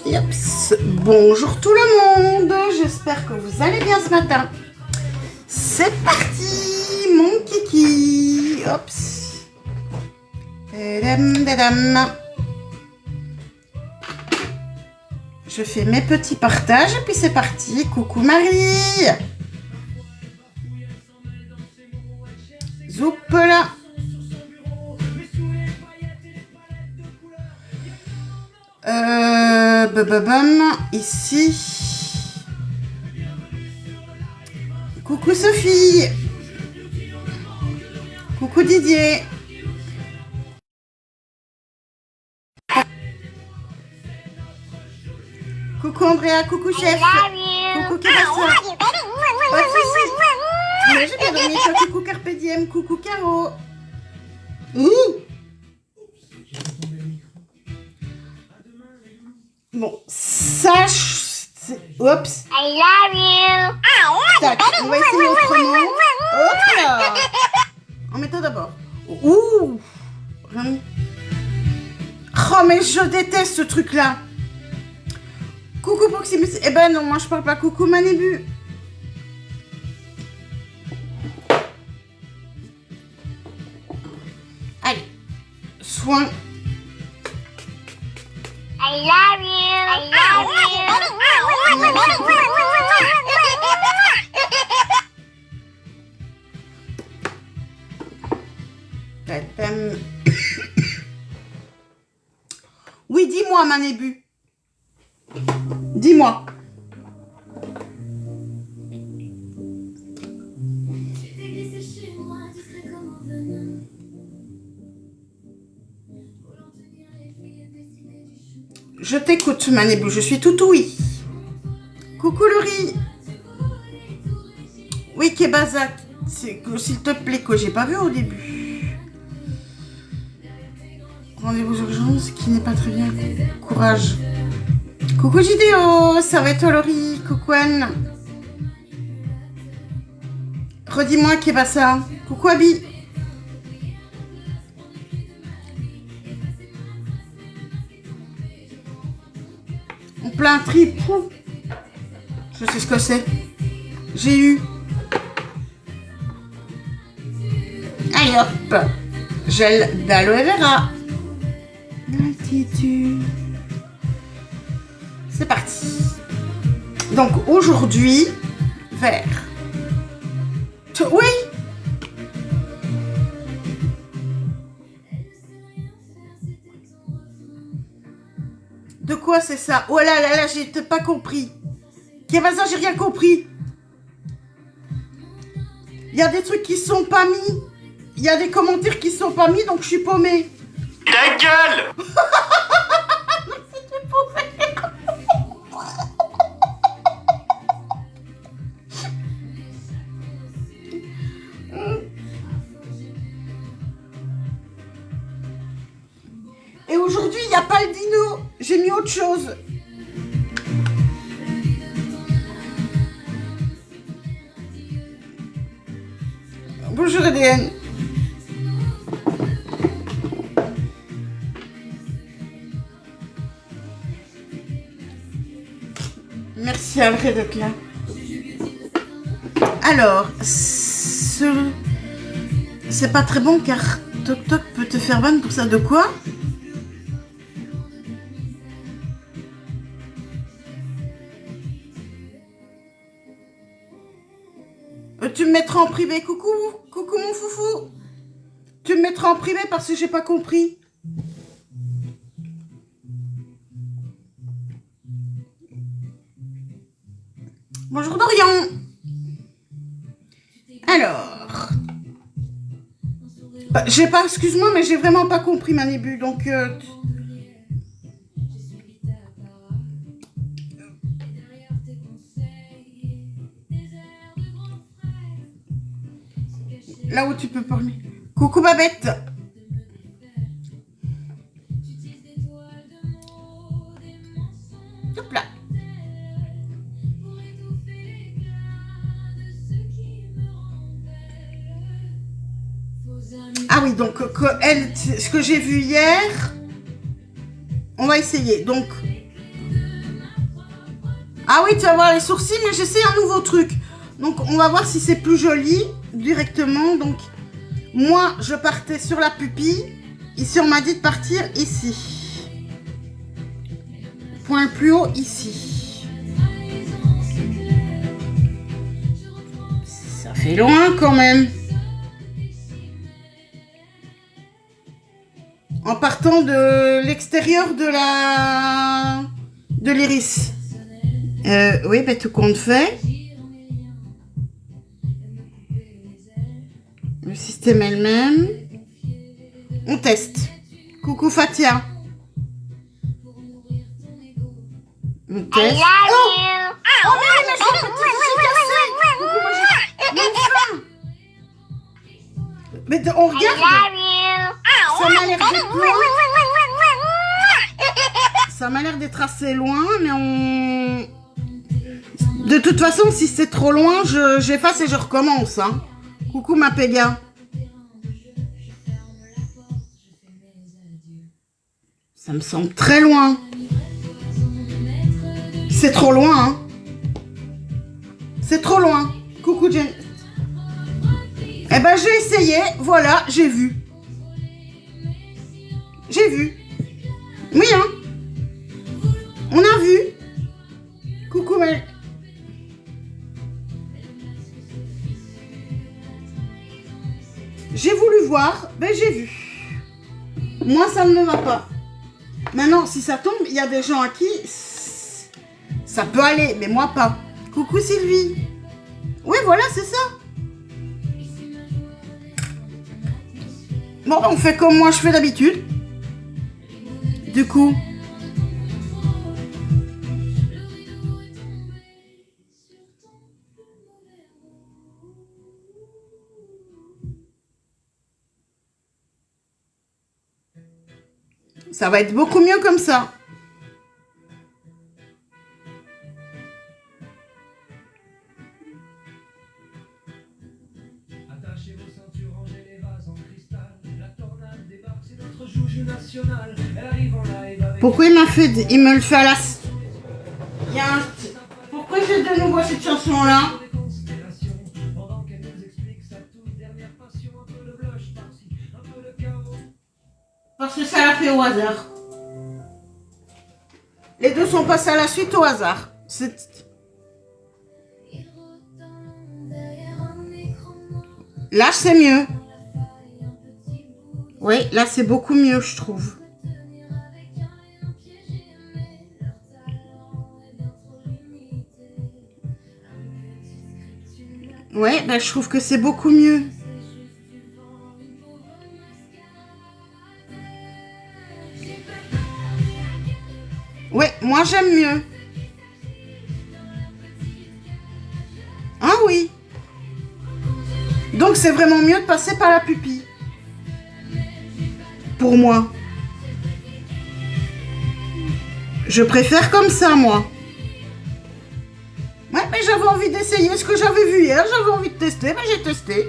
Yops. Bonjour tout le monde, j'espère que vous allez bien ce matin. C'est parti, mon kiki. Hops. Je fais mes petits partages et puis c'est parti. Coucou Marie. Zoup là. Ici. Coucou Sophie. Coucou Didier. Coucou Andrea, coucou chef. Coucou Kébassia. Mais j'ai bien dormi, toi, coucou Carpe Diem, coucou Caro. Bon, sache... Oups. I love you. Tac, on va essayer autrement. Hop là. En mettant d'abord. Ouh. Oh, mais je déteste ce truc-là. Coucou Proximus. Eh ben non, moi je parle pas. Coucou Manébu. Allez. Soin. I love you. I love you. Oui, dis-moi, Manébu. Dis-moi. Je t'écoute, Manébu, je suis tout oui. Coucou Laurie. Oui, Kébazak, c'est que s'il te plaît, que j'ai pas vu au début. Rendez-vous urgence, qui n'est pas très bien. Courage. Coucou Jidéo, ça va et toi Laurie? Coucou Anne. Redis-moi Kébassa. Coucou Abi. On plein trip. Je sais ce que c'est. J'ai eu. Allez hop. Gel d'aloe vera. Altitude. C'est parti. Donc aujourd'hui, vert. Oui. De quoi c'est ça? Oh là là là, j'ai pas compris. Qu'est-ce que ça, j'ai rien compris. Il y a des trucs qui sont pas mis. Il y a des commentaires qui sont pas mis, donc je suis paumée. Ta gueule. Et aujourd'hui, il n'y a pas le dino. J'ai mis autre chose. Bonjour Adrienne. Merci Alfred d'être là. Alors, c'est pas très bon car Toc Toc peut te faire ban pour ça. De quoi? Tu me mettras en privé. Coucou, coucou mon foufou. Tu me mettras en privé parce que j'ai pas compris. Bonjour Dorian. Alors, j'ai pas, excuse-moi, mais j'ai vraiment pas compris Manébu, donc là où tu peux parler. Coucou Babette. Hop là. Ah oui. oui, donc ce que j'ai vu hier, on va essayer. Donc, ah oui, tu vas voir les sourcils, mais j'essaie un nouveau truc. Donc, on va voir si c'est plus joli directement. Donc, moi, je partais sur la pupille. Ici, on m'a dit de partir ici. Point le plus haut, ici. Ça fait loin quand même. En partant de l'extérieur de l'iris. Oui, ben, tout compte fait. Le système est le même. On teste. Coucou Fatia. On I teste. love Oh, you. oh mais j'ai cassé. Coucou, moi, mais enfin. Mais on I regarde. love you. Ça m'a l'air d'être loin. Ça m'a l'air d'être assez loin, mais on... De toute façon, si c'est trop loin, j'efface et je recommence. Hein. Coucou ma Péga. Ça me semble très loin. C'est trop loin, hein. C'est trop loin. Coucou Jen. Eh ben, j'ai essayé. Voilà, j'ai vu. J'ai vu. Oui, hein. On a vu. Coucou, mais... J'ai voulu voir, ben j'ai vu. Moi, ça ne me va pas. Maintenant, si ça tombe, il y a des gens à qui ça peut aller, mais moi pas. Coucou Sylvie. Oui, voilà, c'est ça. Bon, on fait comme moi je fais d'habitude. Du coup... Ça va être beaucoup mieux comme ça. Attachez vos ceintures, rangez les vases en cristal. La tornade débarque, c'est notre joujou national. Elle arrive en live avec... Pourquoi il me le fait à la... Il y a un... Pourquoi j'ai de nouveau cette chanson-là? des constellations. Pendant qu'elle nous explique sa toute dernière passion. Un peu de blush par-ci, un peu de carreau. Parce que ça l'a fait au hasard. Les deux sont passés à la suite au hasard. Là, c'est mieux. Oui, là, c'est beaucoup mieux, je trouve. Oui, ben, je trouve que c'est beaucoup mieux. Ouais, moi j'aime mieux. Ah oui. Donc c'est vraiment mieux de passer par la pupille. Pour moi. Je préfère comme ça, moi. Ouais, mais j'avais envie d'essayer ce que j'avais vu hier. J'avais envie de tester, mais j'ai testé.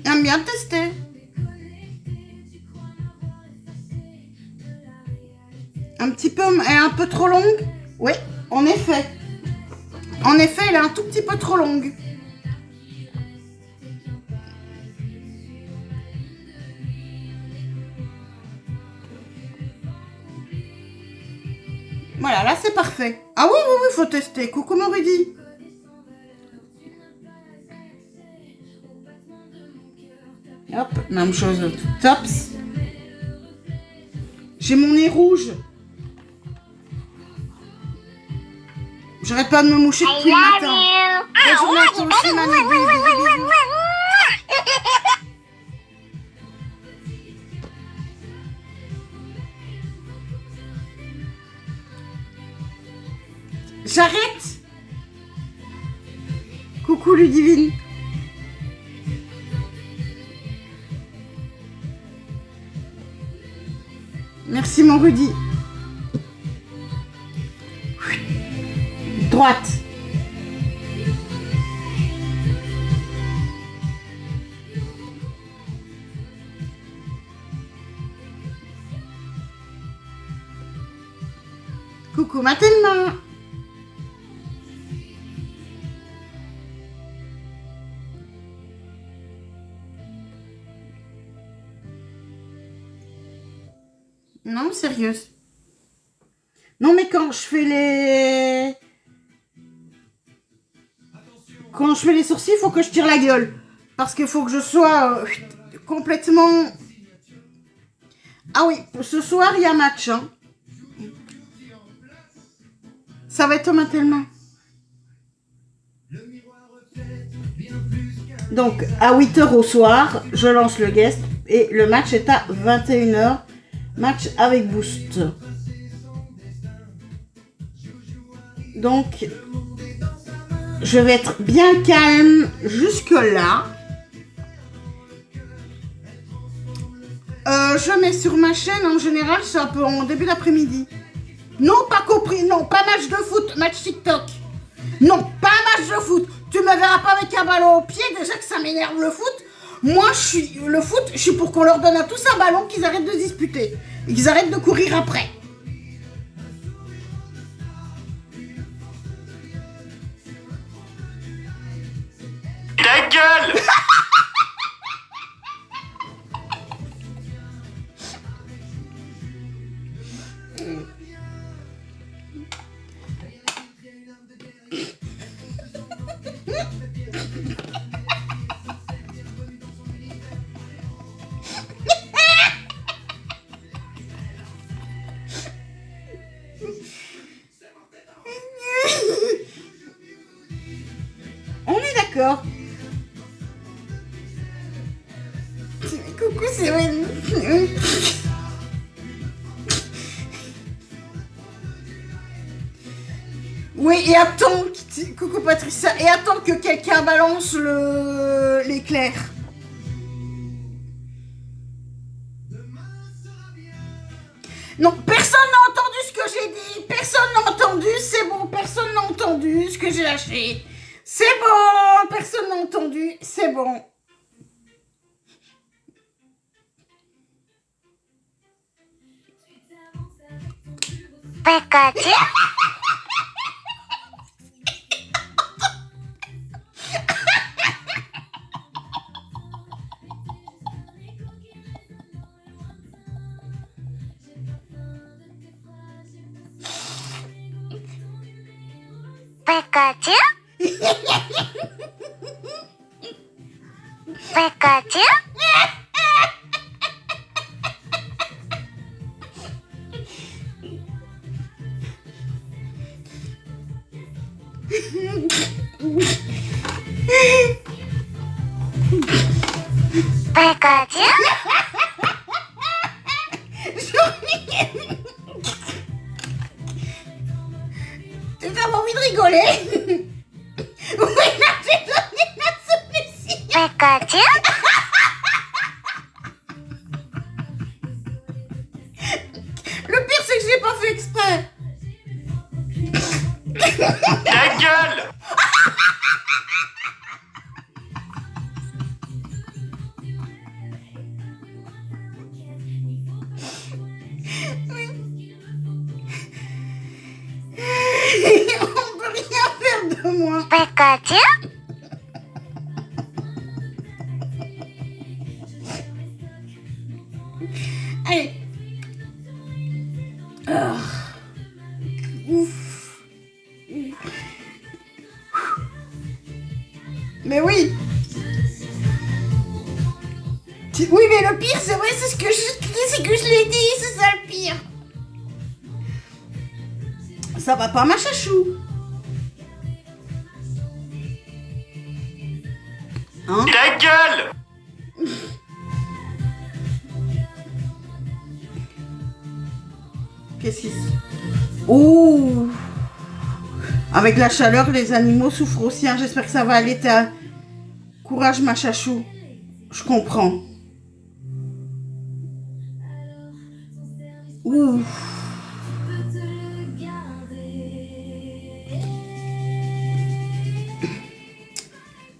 J'aime bien tester. Un petit peu, elle est un peu trop longue. Oui, en effet. En effet, elle est un tout petit peu trop longue. Voilà, là c'est parfait. Ah oui, oui, oui, faut tester. Coucou mon Rudy. Hop, même chose, tops. J'ai mon nez rouge. J'arrête pas de me moucher I depuis le love matin. you. Bonne journée à toi aussi, Manu. Bisous, bisous, bisous. J'arrête. Coucou Ludivine. Merci mon Rudy. droite. Coucou ma Thelma. Non, sérieuse. Non, mais quand je fais les... Quand je fais les sourcils, il faut que je tire la gueule. Parce qu'il faut que je sois complètement... Ah oui, ce soir, il y a match. Hein. Ça va être Thomas Thelma. Donc, à 8h au soir, je lance le guest. Et le match est à 21h. Match avec boost. Donc, je vais être bien calme jusque-là. Je mets sur ma chaîne, en général, c'est un peu en début d'après-midi. Non, pas compris, non, pas match de foot, match TikTok. Non, pas match de foot. Tu me verras pas avec un ballon au pied, déjà que ça m'énerve le foot. Moi, le foot, je suis pour qu'on leur donne à tous un ballon, qu'ils arrêtent de disputer. Et qu'ils arrêtent de courir après. Ta gueule! On est d'accord. Coucou, c'est Wendy. Oui, et attends, coucou Patricia, et attends que quelqu'un balance l'éclair. Non, personne n'a entendu ce que j'ai dit. Personne n'a entendu, c'est bon. Personne n'a entendu ce que j'ai lâché. C'est bon, personne n'a entendu, c'est bon. Pikachu. Pikachu. Pikachu. Pikachu. Tu as envie de rigoler? Oui, là, j'ai donné la solution. Pikachu. Le pire, c'est que je l'ai pas fait exprès. Ta gueule! On peut rien faire de moi. Pikachu. Allez. Ah. Ouf. Mais oui. Oui, mais le pire, c'est vrai, c'est ce que je l'ai dit, c'est ça le pire. Ça va pas, ma chachou. Hein? Ta gueule! Qu'est-ce qui se... Ouh. Avec la chaleur, les animaux souffrent aussi. Hein. J'espère que ça va aller. Courage, ma chachou. Je comprends. Ouh.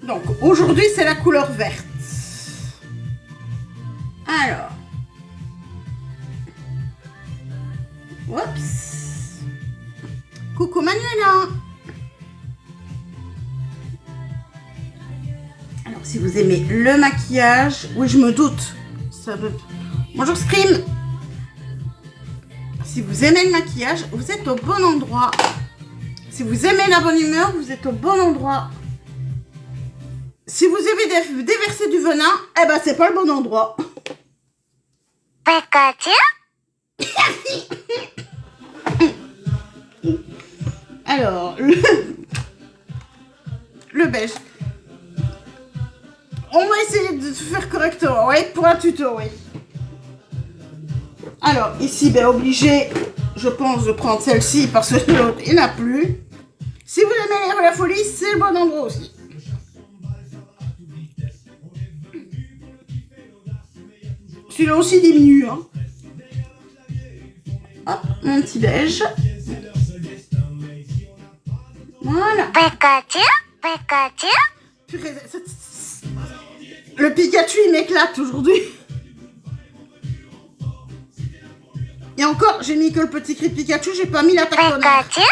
Donc, aujourd'hui, c'est la couleur verte. Alors. Oups. Coucou Manuela. Alors, si vous aimez le maquillage, oui, je me doute. Ça veut... Bonjour Scream. Si vous aimez le maquillage, vous êtes au bon endroit. Si vous aimez la bonne humeur, vous êtes au bon endroit. Si vous aimez déverser du venin, eh ben c'est pas le bon endroit. Pikachu, Alors, le beige. On va essayer de faire correctement, oui, pour un tuto, oui. Alors, ici, ben obligé, je pense, de prendre celle-ci parce que l'autre, il n'y en a plus. Si vous aimez l'air de la folie, c'est le bon endroit aussi. Celui-là aussi diminue, hein. Hop, mon petit beige. Voilà. Pikachu, Pikachu, Purée, le Pikachu, il m'éclate aujourd'hui. Et encore, j'ai mis que le petit cri de Pikachu, j'ai pas mis la tactonnaire. Pikachu,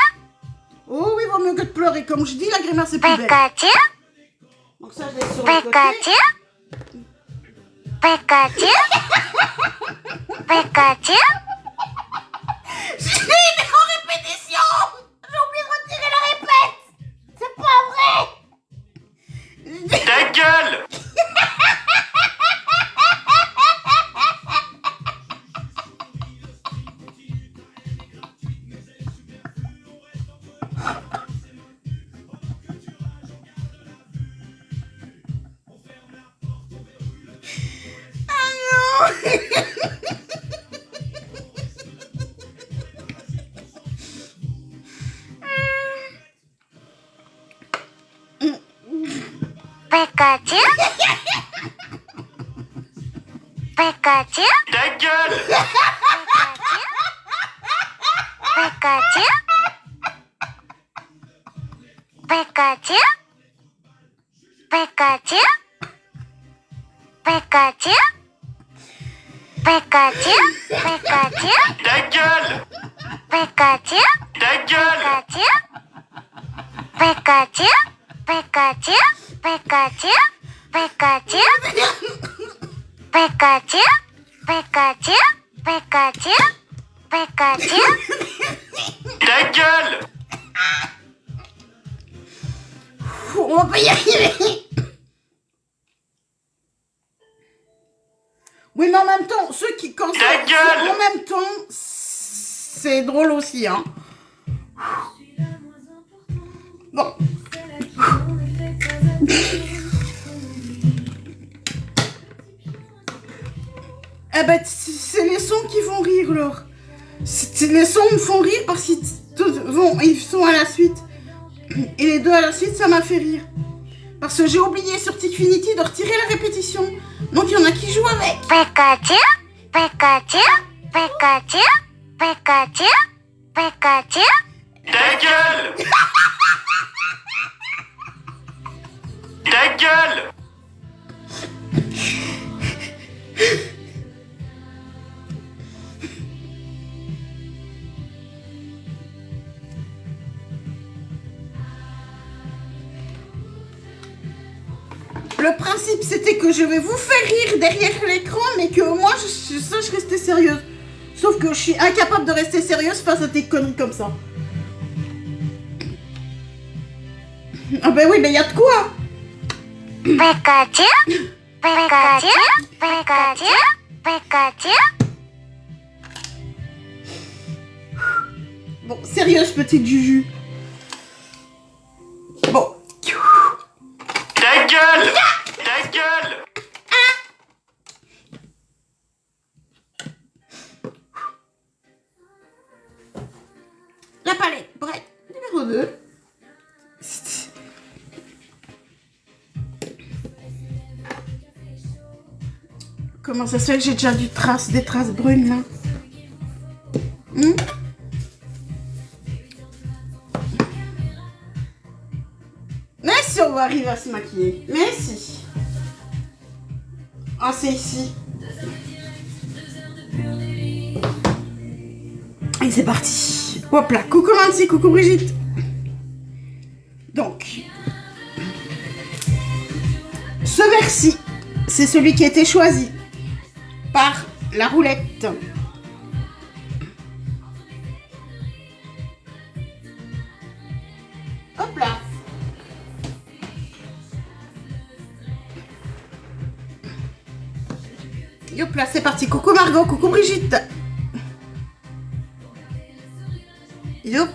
Oh oui, vaut mieux que de pleurer. Comme je dis, la grimace est plus belle. Pikachu, Donc ça, je laisse sur le côté. Pikachu, Pikachu, Pikachu, Je l'ai mis en répétition. J'ai oublié de retirer la répète. C'est pas vrai. Ta gueule! Ah non. Pikachu, Pikachu, Ta gueule! Pikachu, Pikachu, Pikachu, Pikachu, Pikachu, Pikachu, Ta gueule! Pikachu, Ta gueule! Pikachu, Pikachu, Pikachu, Pikachu, Pikachu, Pikachu, Pikachu, Pikachu, Ta gueule! On va pas y arriver. Oui, mais en même temps, ceux qui quand Ta c'est gueule. en même temps, c'est drôle aussi, hein. Bon. Eh ben, c'est les sons qui font rire, Laure. Les sons me font rire parce qu'ils ils sont à la suite. Et les deux à la suite, ça m'a fait rire. Parce que j'ai oublié sur Tikfinity de retirer la répétition. Donc il y en a qui jouent avec. Pikachu, Pikachu, Pikachu, Pikachu, Pikachu, Ta gueule! Ta gueule! Le principe, c'était que je vais vous faire rire derrière l'écran, mais que moi, je sache rester sérieuse. Sauf que je suis incapable de rester sérieuse face à des conneries comme ça. Ah ben oui, mais il y a de quoi. Pikachu, Pikachu, Pikachu, Pikachu, Bon, sérieuse, petite Juju. Bon. Ta gueule! Ta gueule! La palette, bref, numéro 2. Comment ça se fait que j'ai déjà des traces brunes là? Mais si, si on va arriver à se maquiller. Mais si. Ah, c'est ici. Et c'est parti. Hop là. Coucou Nancy, coucou Brigitte. Donc, ce verre-ci, c'est celui qui a été choisi par la roulette. Hop là. Hop là, c'est parti. Coucou Margot, coucou Brigitte. Hop.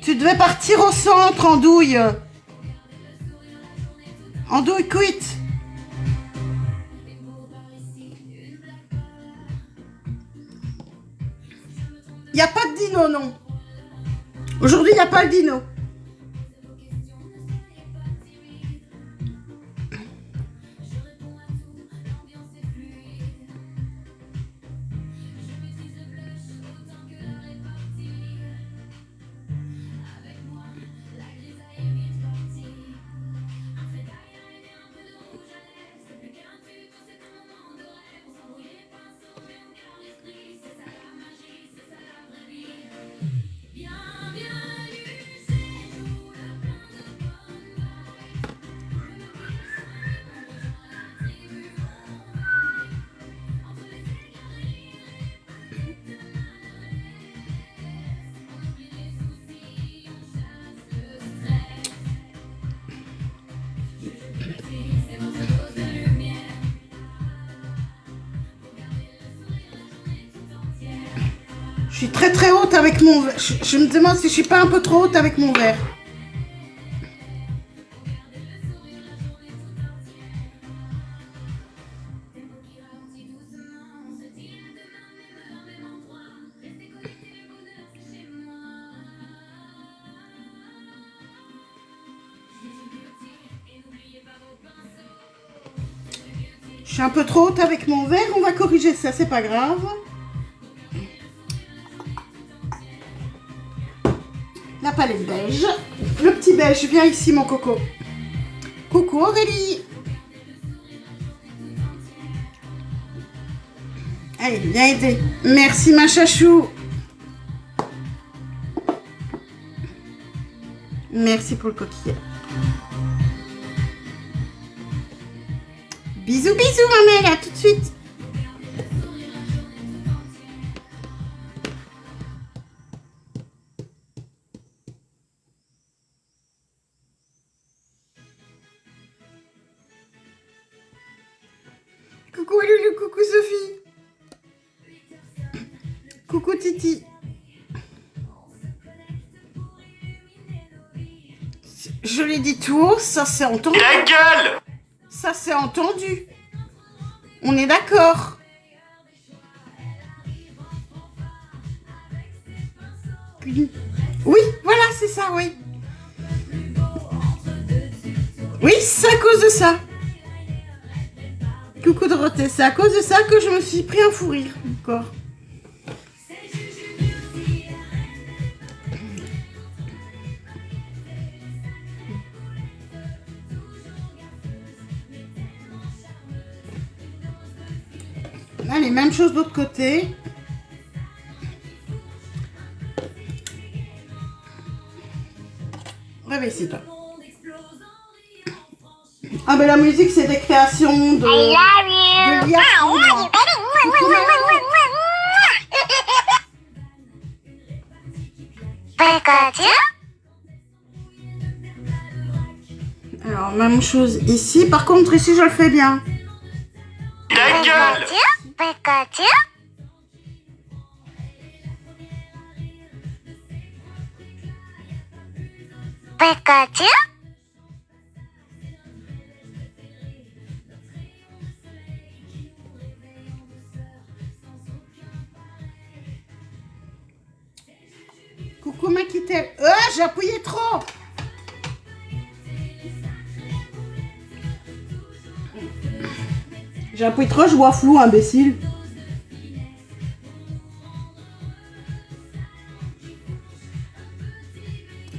Tu devais partir au centre, Andouille. Andouille, quitte. Il n'y a pas de dino, non. Aujourd'hui, il n'y a pas le dino. Je suis très haute avec mon verre. Je me demande si je suis pas un peu trop haute avec mon verre. Je suis un peu trop haute avec mon verre. On va corriger ça, c'est pas grave. La palette beige. Le petit beige, viens ici mon coco. Coucou Aurélie. Allez, viens aider. Merci ma chachou. Merci pour le coquillage. Bisous, bisous ma mère, à tout de suite. Coucou Loulou, coucou Sophie. Coucou Titi. Je l'ai dit tout haut, ça c'est entendu. Ta gueule! Ça c'est entendu. On est d'accord. Oui, voilà, c'est ça, oui. Oui, c'est à cause de ça. Coucou Dorothée, c'est à cause de ça que je me suis pris un fou rire encore. Allez, même chose de l'autre côté. Réveille-toi. Ah ben la musique c'est des créations de... I love you. de Lia Fournier. Pikachu. Alors même chose ici, par contre ici je le fais bien. Ta gueule! Pikachu. Pikachu. Coucou Maquitel. J'ai appuyé trop. J'ai appuyé trop, je vois flou, imbécile.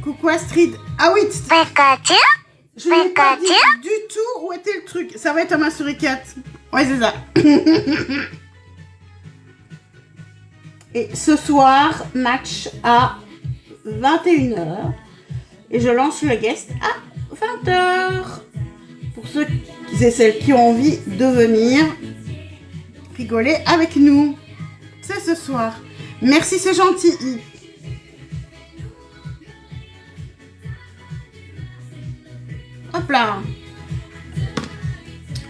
Coucou Astrid. Ah oui, Pikachu. je n'ai pas dit Pikachu. du tout où était le truc. Ça va être à ma suricate. Ouais, c'est ça. Et ce soir, match à 21h. Et je lance le guest à 20h. Pour ceux et celles qui ont envie de venir rigoler avec nous. C'est ce soir. Merci, c'est gentil. Hop là.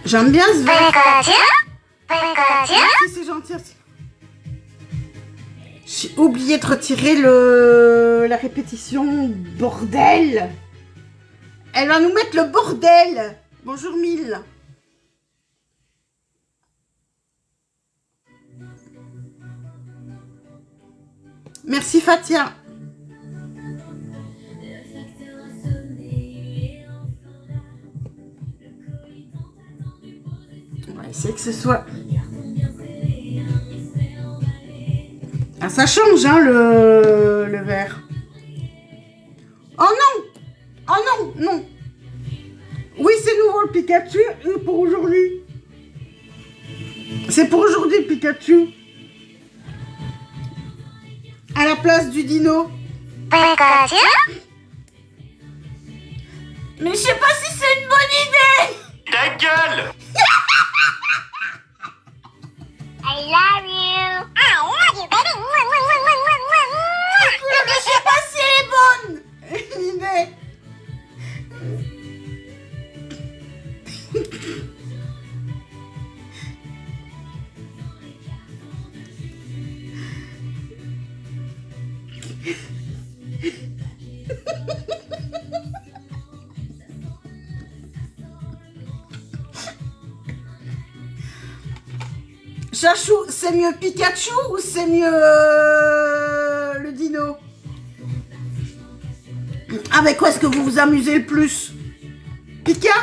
J'aime bien ce verre. Pikachu. Pikachu. Merci, c'est gentil. J'ai oublié de retirer la répétition. Bordel. Elle va nous mettre le bordel. Bonjour Mille. Merci Fatia. On va essayer que ce soit... Ah, ça change, hein, le verre. Oh non! Oh non, non! Oui, c'est nouveau le Pikachu pour aujourd'hui. C'est pour aujourd'hui le Pikachu. À la place du dino. Pikachu. Mais je sais pas si c'est une bonne idée! Ta gueule! I love you. I love you, baby. Mais je sais pas si elle est bonne! L'idée. Chachou, c'est mieux Pikachu ou c'est mieux le dino? Avec quoi est-ce que vous vous amusez le plus? Pika?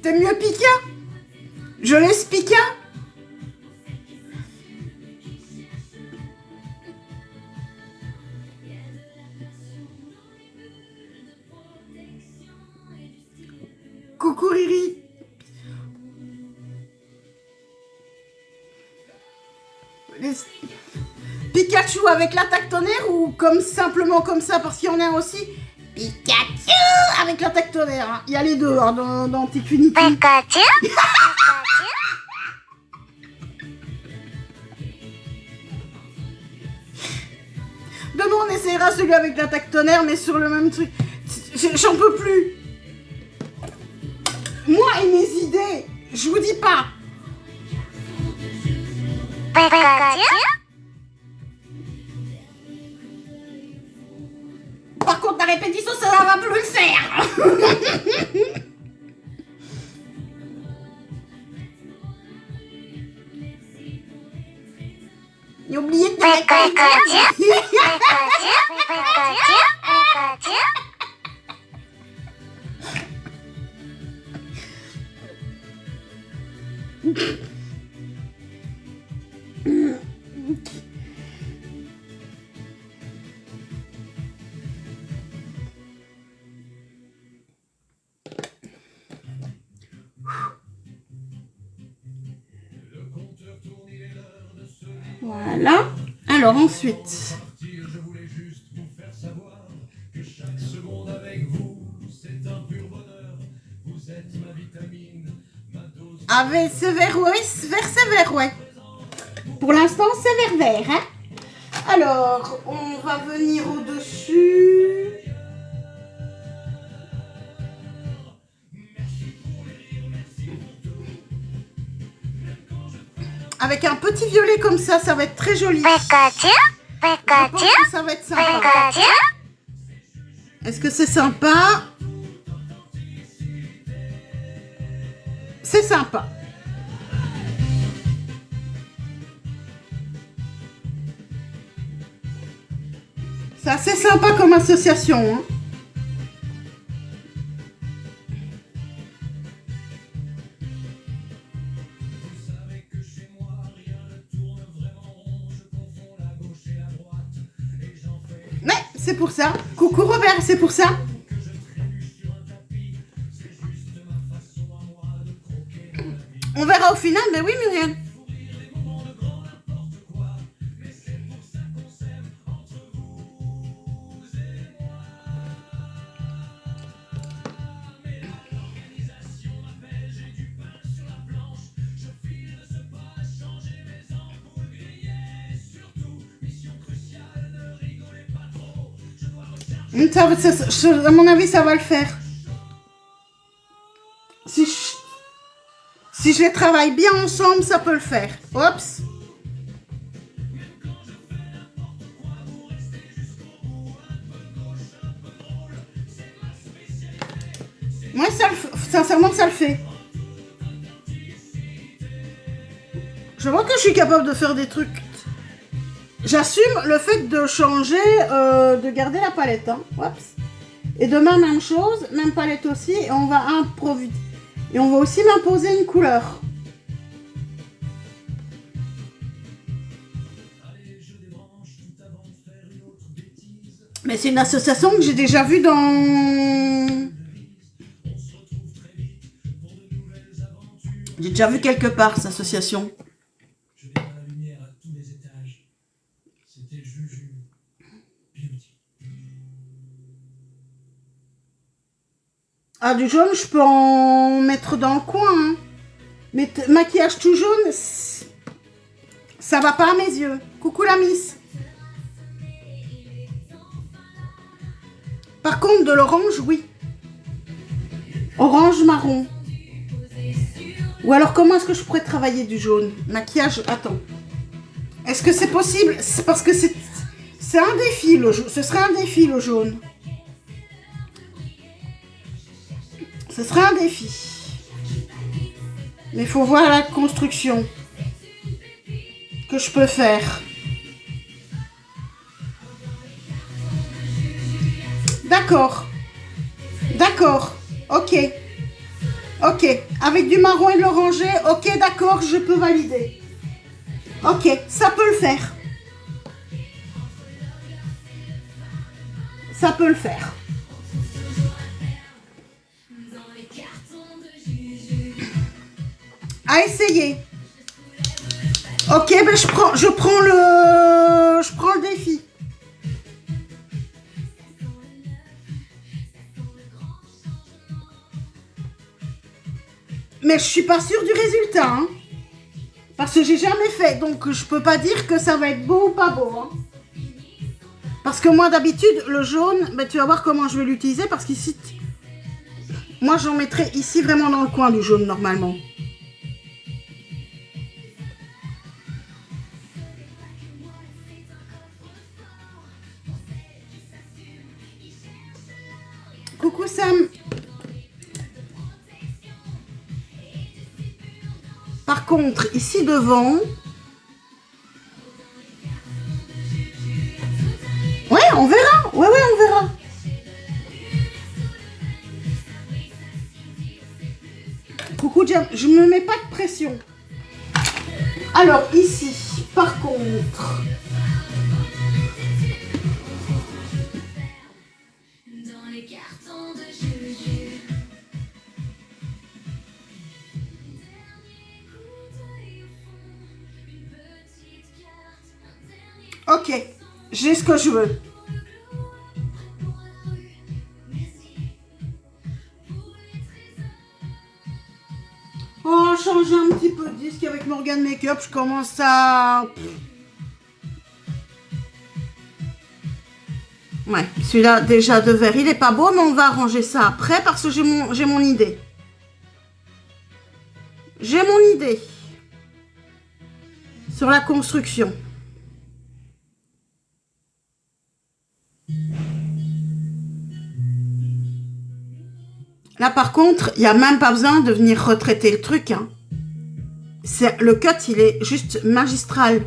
T'aimes mieux Pika? Je laisse Pika? Coucou Riri. Pikachu avec l'attaque tonnerre ou comme simplement comme ça parce qu'il y en a un aussi? Pikachu avec l'attaque tonnerre. Hein. Il y a les deux hein, dans Antique Unity. Pikachu. Demain on essayera celui avec l'attaque tonnerre mais sur le même truc. J'en peux plus. Moi et mes idées, je vous dis pas. Pikachu. Par contre, la répétition, ça va plus le faire. J'ai oublié de te mettre Pikachu. Pikachu. Pikachu. Voilà. Alors ensuite. Je voulais juste vous faire savoir que chaque seconde avec vous, c'est un pur bonheur. Vous êtes ma vitamine, ma dose. Avec ce vert, ouais, c'est vert, ouais. Pour l'instant, c'est vert, hein. Alors, on va venir au-dessus. Avec un petit violet comme ça va être très joli. Pikachu. Je pense Pikachu. que ça va être sympa. Pikachu. Est-ce que c'est sympa? C'est sympa. C'est assez sympa comme association. Hein. c'est pour ça. Coucou Robert, c'est pour ça. On verra au final, mais oui Muriel. À mon avis, ça va le faire. Si je les travaille bien ensemble, ça peut le faire. Oups. Moi, sincèrement, ça le fait. Je vois que je suis capable de faire des trucs. J'assume le fait de changer, de garder la palette. Hein. Oups. Et demain, même chose, même palette aussi. Et on va improviser. Et on va aussi m'imposer une couleur. Mais c'est une association que j'ai déjà vue dans... J'ai déjà vu quelque part, cette association. Ah, du jaune, je peux en mettre dans le coin. Hein. Mais maquillage tout jaune, ça va pas à mes yeux. Coucou la miss. Par contre, de l'orange, oui. Orange marron. Ou alors, comment est-ce que je pourrais travailler du jaune? Maquillage, attends. Est-ce que c'est possible? C'est parce que c'est un défi, le jaune. Ce serait un défi, le jaune. Ce serait un défi. Mais il faut voir la construction que je peux faire. D'accord. D'accord. Ok. Ok. Avec du marron et de l'oranger. Ok, d'accord, je peux valider. Ok, ça peut le faire. Ça peut le faire. À essayer. Ok, ben je prends le défi. Mais je suis pas sûre du résultat, hein. Parce que j'ai jamais fait, donc je peux pas dire que ça va être beau ou pas beau, hein. Parce que moi d'habitude le jaune, ben tu vas voir comment je vais l'utiliser parce qu'ici, moi j'en mettrai ici vraiment dans le coin du jaune normalement. Coucou Sam. Par contre, ici devant... Ouais, on verra. Ouais, on verra. Coucou Jam, je me mets pas de pression. Alors, ici, par contre... Ok, j'ai ce que je veux. Oh, changer un petit peu de disque avec Morgan Makeup, je commence à... Ouais, celui-là déjà de vert, il est pas beau, mais on va arranger ça après parce que j'ai mon idée. J'ai mon idée sur la construction. Là, par contre, il n'y a même pas besoin de venir retraiter le truc. Hein. Le cut, il est juste magistral.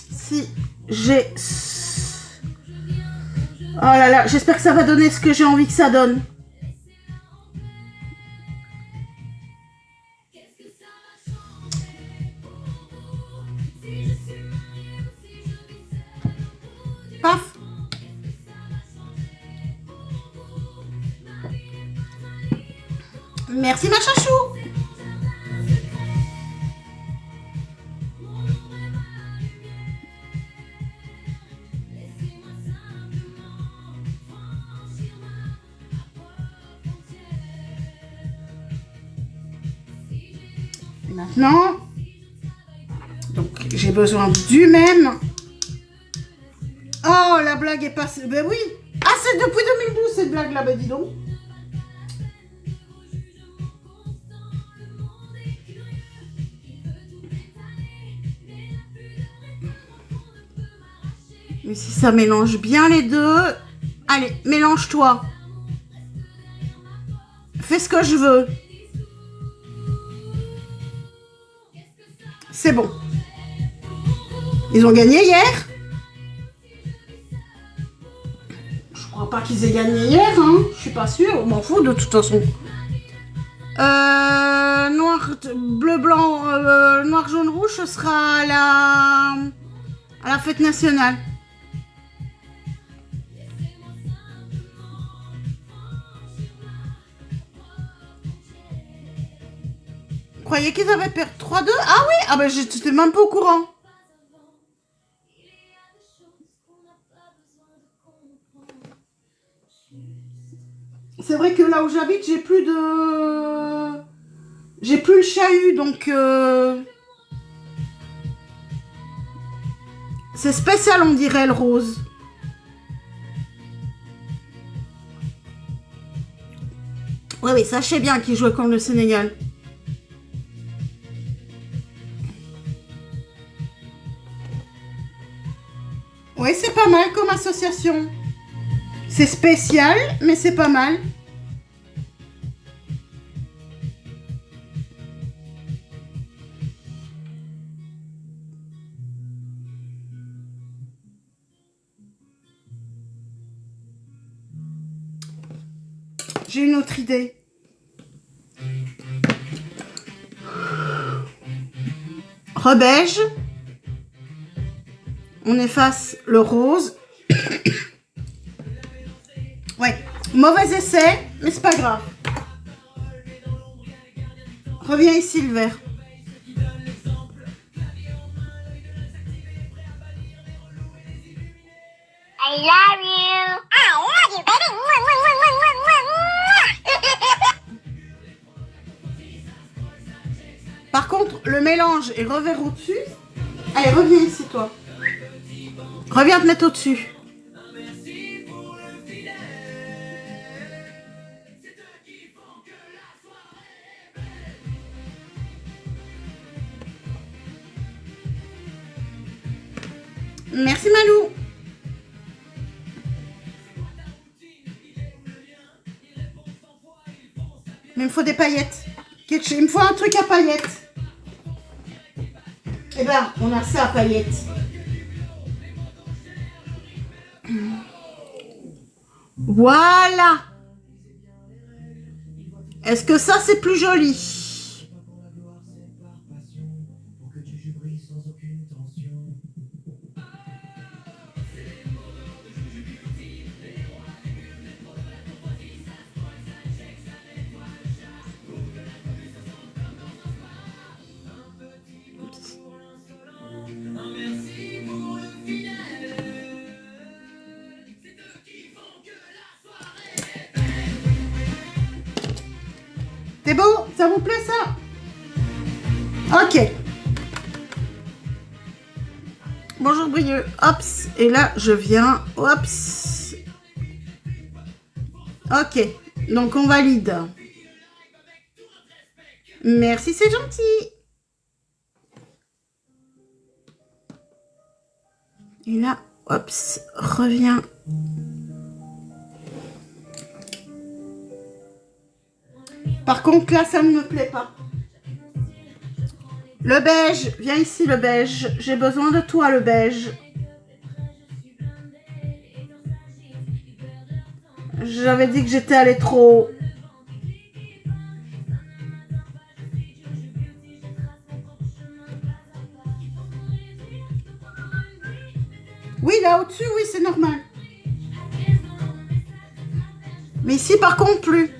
Si j'ai... Oh là là, j'espère que ça va donner ce que j'ai envie que ça donne. Merci ma chachou. Et maintenant, donc j'ai besoin du même. Oh, la blague est passée. Ben oui. Ah, c'est depuis 2012 cette blague-là, ben dis donc. Mais si ça mélange bien les deux. Allez, mélange-toi. Fais ce que je veux. C'est bon. Ils ont gagné hier. Je crois pas qu'ils aient gagné hier, hein. Je suis pas sûre. On m'en fout de toute façon. Noir, bleu, blanc, noir, jaune, rouge, ce sera à la fête nationale. Vous croyez qu'ils avaient perdu 3-2? Ah oui. Ah ben j'étais même pas au courant. C'est vrai que là où j'habite, j'ai plus le chahut, donc c'est spécial, on dirait, le rose. Oui, oui, sachez bien qu'il jouait contre le Sénégal. Oui, c'est pas mal comme association. C'est spécial, mais c'est pas mal. J'ai une autre idée. Rebège. On efface le rose. Ouais, mauvais essai, mais c'est pas grave. Reviens ici le vert. I love you. I love you, baby. Par contre, le mélange est revers au-dessus. Allez, reviens ici, toi. Reviens te mettre au-dessus. Merci Malou. Mais il me faut des paillettes. Il me faut un truc à paillettes. Eh ben, on a ça à paillettes. Voilà. Est-ce que ça, c'est plus joli? C'est beau? Ça vous plaît ça? Ok. Bonjour Brieux. Hops. Et là, je viens. Hops. Ok. Donc, on valide. Merci, c'est gentil. Et là, hops, reviens. Par contre, là, ça ne me plaît pas. Le beige, viens ici, le beige. J'ai besoin de toi, le beige. J'avais dit que j'étais allée trop haut. Oui, là au-dessus, oui, c'est normal. Mais ici, par contre, plus.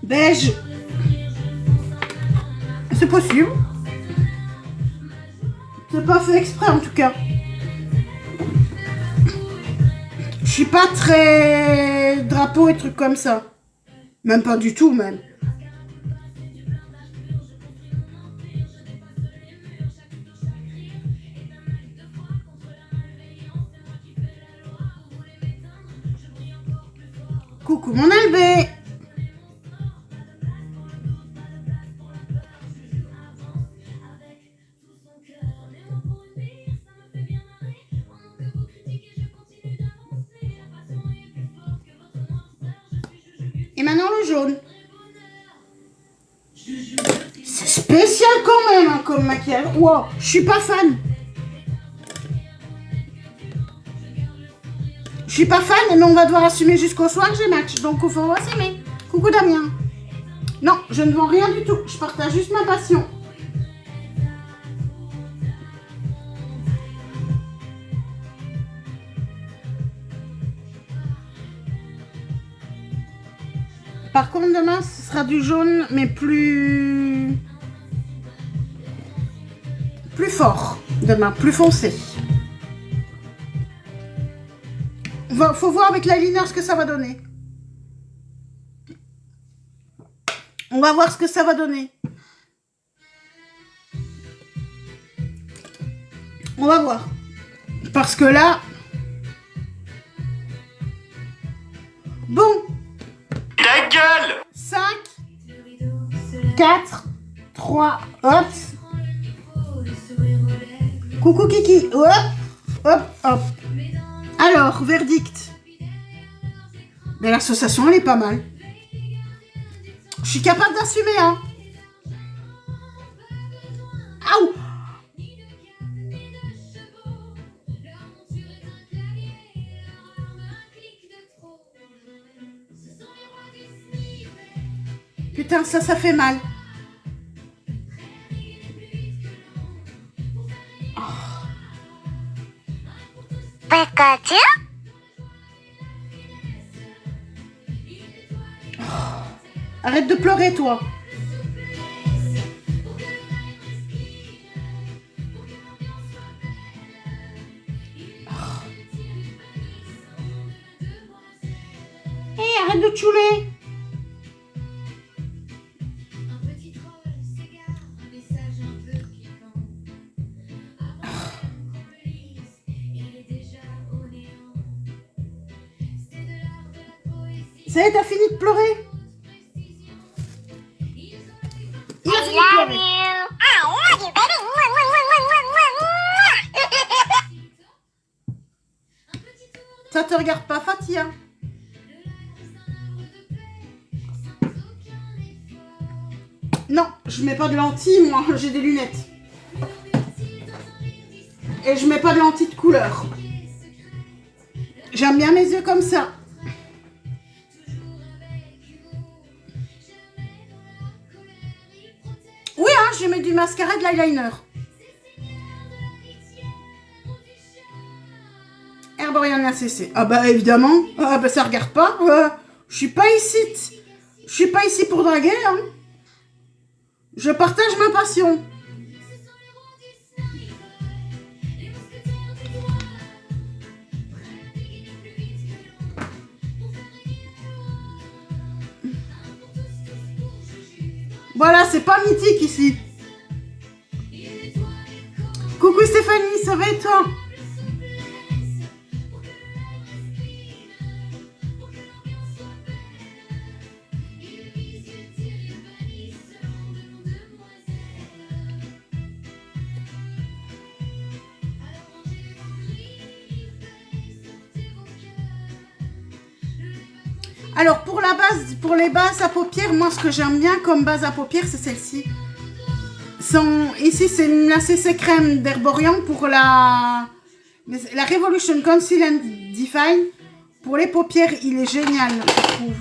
Beige. C'est possible. C'est pas fait exprès en tout cas. Je suis pas très drapeau et trucs comme ça. Même pas du tout même. Coucou mon Albé. Et maintenant le jaune. C'est spécial quand même hein, comme maquillage. Wow, je suis pas fan. Je suis pas fan, mais on va devoir assumer jusqu'au soir, j'ai match. Donc il faut s'aimer. Coucou Damien. Non, je ne vends rien du tout. Je partage juste ma passion. Par contre, demain, ce sera du jaune, mais plus fort. Demain, plus foncé. Faut voir avec l'eyeliner ce que ça va donner. On va voir ce que ça va donner. On va voir. Parce que là... Bon. Ta gueule! 5, 4, 3, hop. Coucou Kiki, hop, hop, hop. Alors, verdict. Mais l'association, elle est pas mal. Je suis capable d'assumer, hein. Aouh! Putain, ça fait mal. Pikachu? Arrête de pleurer, toi. Hé, arrête de chouler. Ça y est, t'as fini de pleurer? Il a I fini de love pleurer. you. I love you, baby. Ça te regarde pas, Fatia? Non, je mets pas de lentilles, moi, j'ai des lunettes. Et je mets pas de lentilles de couleur. J'aime bien mes yeux comme ça. Oui, hein, je mets du mascara et de l'eyeliner. Herborian CC. Ah bah évidemment. Ah bah ça regarde pas. Je suis pas ici. Je suis pas ici pour draguer. Hein. Je partage ma passion. Voilà, c'est pas mythique ici. Coucou Stéphanie, ça va et toi? Alors pour la base, pour les bases à paupières, moi ce que j'aime bien comme base à paupières, c'est celle-ci. Ici c'est une CC crème d'Herborian pour la Revolution Conceal and Define. Pour les paupières, il est génial, je trouve.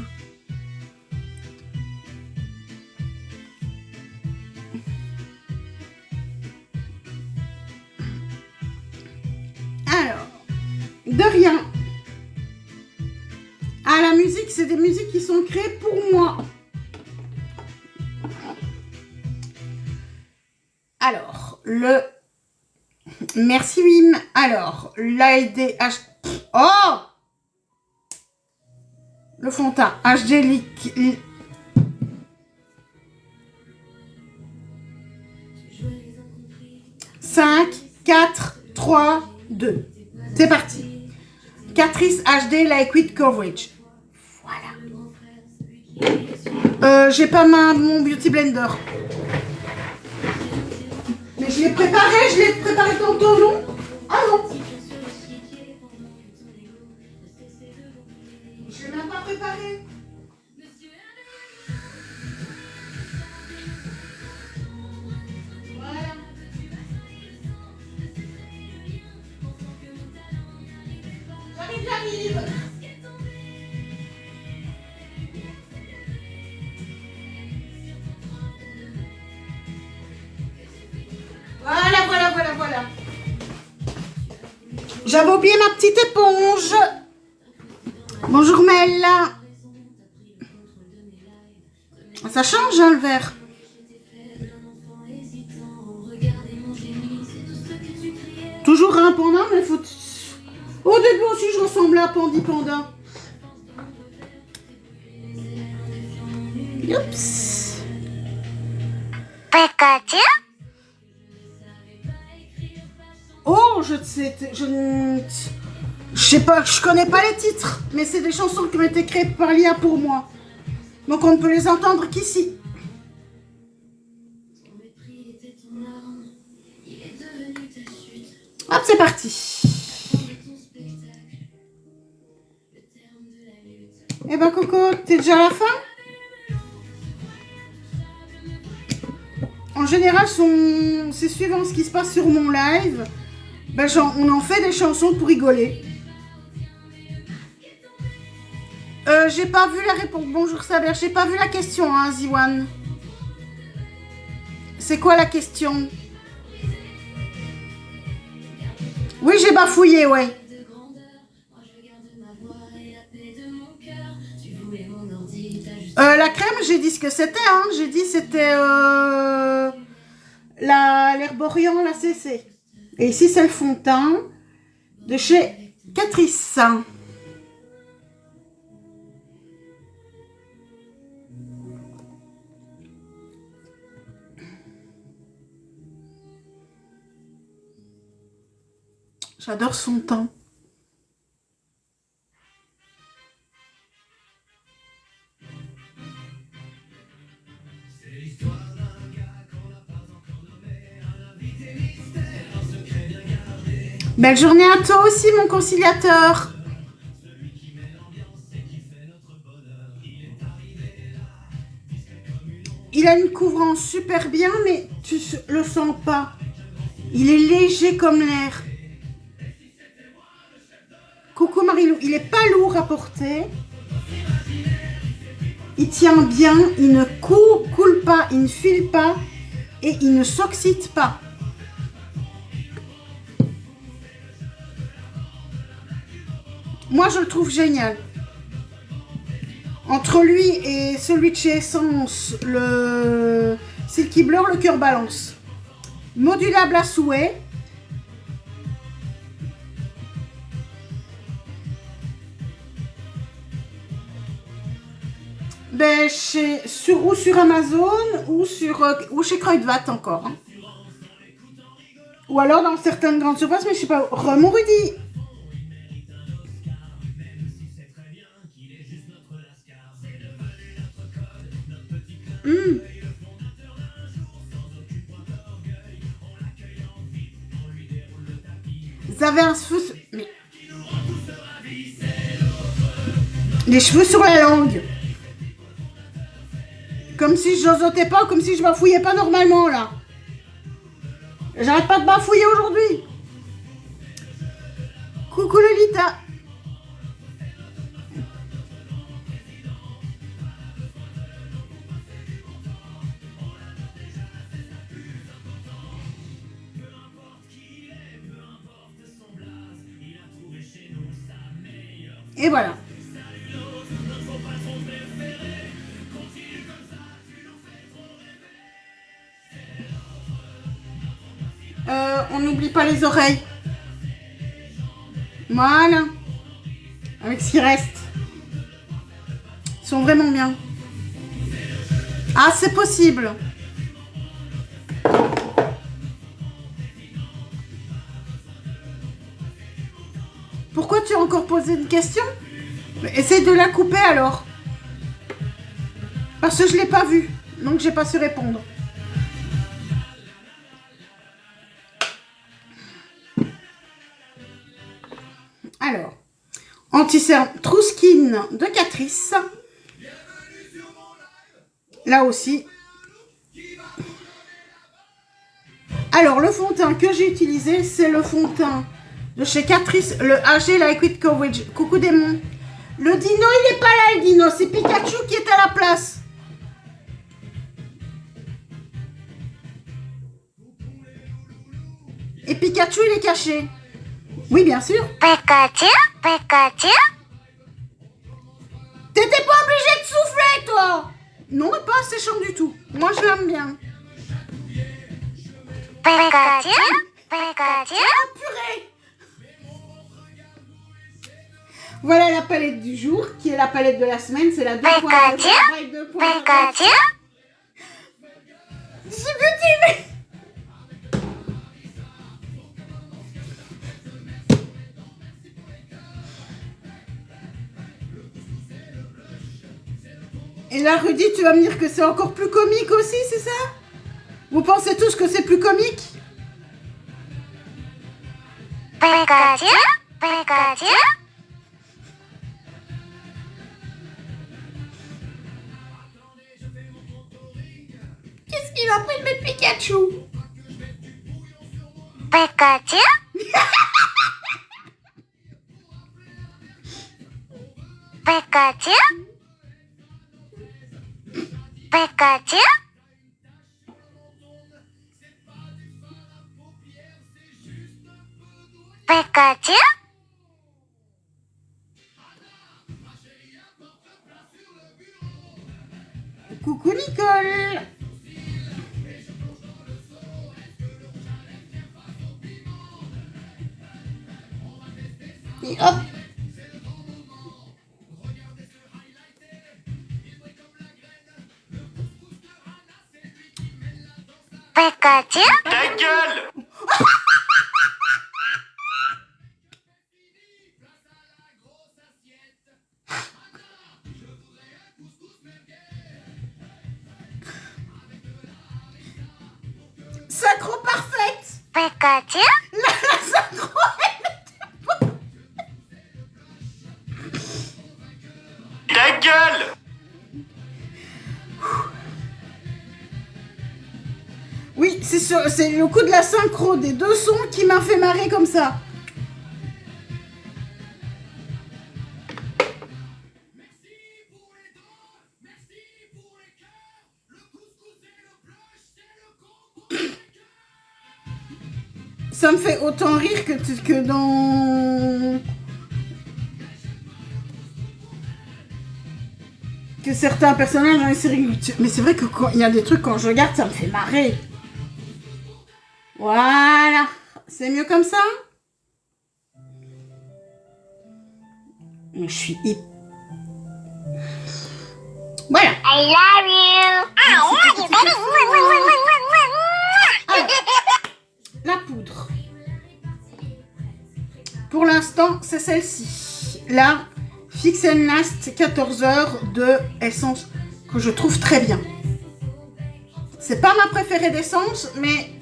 Alors, de rien. Ah, la musique, c'est des musiques qui sont créées pour moi. Alors, le... Merci Wim. Alors, l'ADH... Oh! Le fond de teint HD liquide. 5, 4, 3, 2. C'est parti. Catrice HD Liquid Coverage. Voilà. J'ai pas mon Beauty Blender. Mais je l'ai préparé tantôt, non? Ah non. Je l'ai même pas préparé. Voilà. J'arrive. Voilà. J'avais oublié ma petite éponge. Bonjour Mel. Ça change hein, le verre. Toujours un panda, mais faut... Au début aussi, je ressemblais à Pandy Panda. Oups. Pikachu? Oh, je sais pas, je connais pas les titres, mais c'est des chansons qui ont été créées par l'IA pour moi. Donc on ne peut les entendre qu'ici. Hop, c'est parti. Eh ben Coco, t'es déjà à la fin? En général, c'est suivant ce qui se passe sur mon live. Ben, on en fait des chansons pour rigoler. J'ai pas vu la réponse. Bonjour Saber, j'ai pas vu la question, hein, Ziwan. C'est quoi la question? Oui, j'ai bafouillé, ouais. La crème, j'ai dit ce que c'était, hein. J'ai dit c'était l'Herborian, la CC. Et ici, c'est le fond de teint de chez Catrice. J'adore son teint. Belle journée à toi aussi, mon conciliateur. Il a une couvrance super bien, mais tu le sens pas. Il est léger comme l'air. Coucou Marilou, il est pas lourd à porter. Il tient bien, il ne coule pas, il ne file pas et il ne s'oxyde pas. Moi, je le trouve génial. Entre lui et celui de chez Essence, le Silky Blur, le cœur balance. Modulable à souhait. Ben, ou sur Amazon ou chez Kruidvat encore. Hein. Ou alors dans certaines grandes surfaces, mais je sais pas. Mon Rudy. Vous avez un cheveu... Les cheveux sur la langue. Comme si je n'osotais pas, comme si je bafouillais pas normalement, là. J'arrête pas de bafouiller aujourd'hui. Coucou Lolita. Et voilà. pas les oreilles. Voilà. Avec ce qui reste. Ils sont vraiment bien. Ah, c'est possible. Pourquoi tu as encore posé une question? Essaye de la couper alors. Parce que je ne l'ai pas vue. Donc, j'ai pas su répondre. Alors, anti-cerne True Skin de Catrice. Là aussi. Alors, le fond de teint que j'ai utilisé, c'est le fond de teint de chez Catrice, le AG Liquid Coverage. Coucou démon. Le dino, il n'est pas là, le dino. C'est Pikachu qui est à la place. Et Pikachu, il est caché. Oui, bien sûr. Pikachu, Pikachu. T'étais pas obligé de souffler, toi. Non, pas assez chiant du tout. Moi, je l'aime bien. Pikachu, Pikachu. Ah, purée. Voilà la palette du jour, qui est la palette de la semaine. C'est la 2.2. Pikachu. C'est petit, Et là, Rudy, tu vas me dire que c'est encore plus comique aussi, c'est ça? Vous pensez tous que c'est plus comique? Pikachu, Pikachu. Qu'est-ce qu'il a pris de mettre Pikachu? Pikachu. Pikachu. Pikachu. Pikachu. Coucou Nicole. Et hop. Pikachu. Ta gueule! Synchro parfaite. Pikachu. La synchro. Ta gueule! Oui, c'est le coup de la synchro des deux sons qui m'a fait marrer comme ça. Ça me fait autant rire que dans... que certains personnages dans les séries. Mais c'est vrai que quand il y a des trucs, quand je regarde, ça me fait marrer. Voilà. C'est mieux comme ça? Je suis hip. Voilà. I love you. I love you, baby. Alors, la poudre. Pour l'instant, c'est celle-ci. La Fix and Last 14 heures de essence que je trouve très bien. C'est pas ma préférée d'essence, mais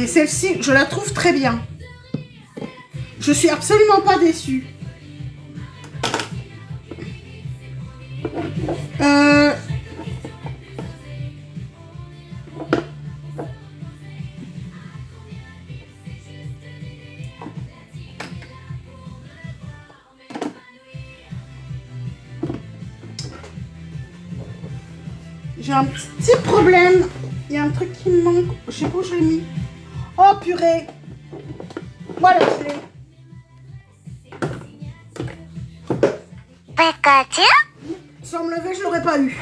celle-ci, je la trouve très bien. Je suis absolument pas déçue. J'ai un petit problème. Il y a un truc qui me manque. Je sais pas où je l'ai mis. Oh purée. Voilà, je l'ai. Pikachu. Sans me lever, je l'aurais pas eu.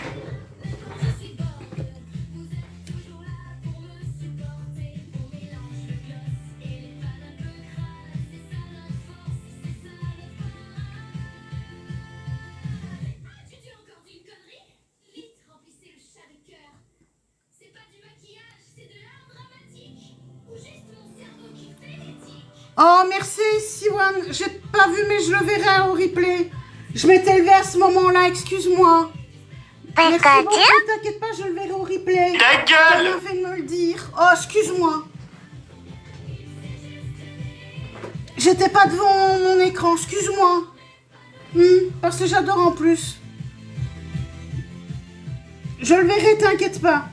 Oh, merci, Siwan. J'ai pas vu, mais je le verrai au replay. Je m'étais levée à ce moment-là, excuse-moi. Merci beaucoup, t'inquiète pas, je le verrai au replay. Ta T'as gueule! bien fait de me le dire. Oh, excuse-moi. J'étais pas devant mon écran, excuse-moi. Parce que j'adore en plus. Je le verrai, t'inquiète pas.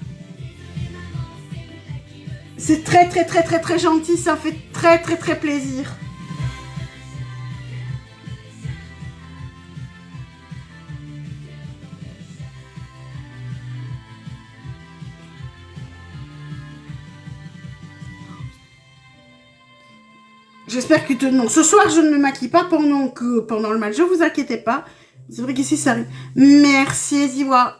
C'est très très très très très gentil, ça fait très très très plaisir. J'espère que non. Ce soir, je ne me maquille pas pendant le match. Ne vous inquiétez pas. C'est vrai qu'ici, ça arrive. Merci, Eziwa.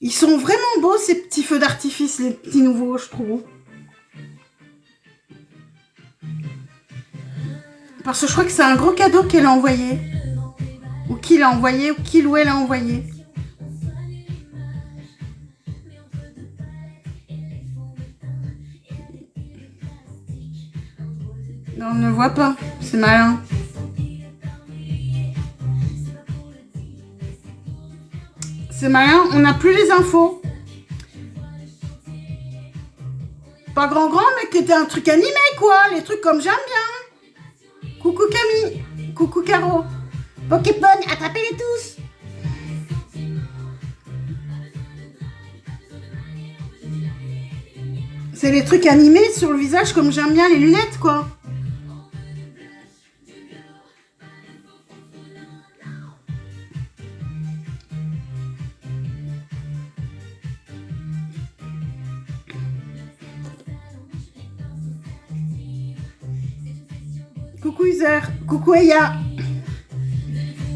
Ils sont vraiment beaux, ces petits feux d'artifice, les petits nouveaux, je trouve. Parce que je crois que c'est un gros cadeau qu'elle a envoyé. Ou qu'il a envoyé, ou qu'il ou elle a envoyé. Non, on ne voit pas. C'est malin. C'est malin, on n'a plus les infos. Pas grand, mais que t'es un truc animé, quoi. Les trucs comme j'aime bien. Coucou Camille. Coucou Caro. Pokémon, attrapez-les tous. C'est les trucs animés sur le visage comme j'aime bien les lunettes, quoi. Coucou User, coucou Eya.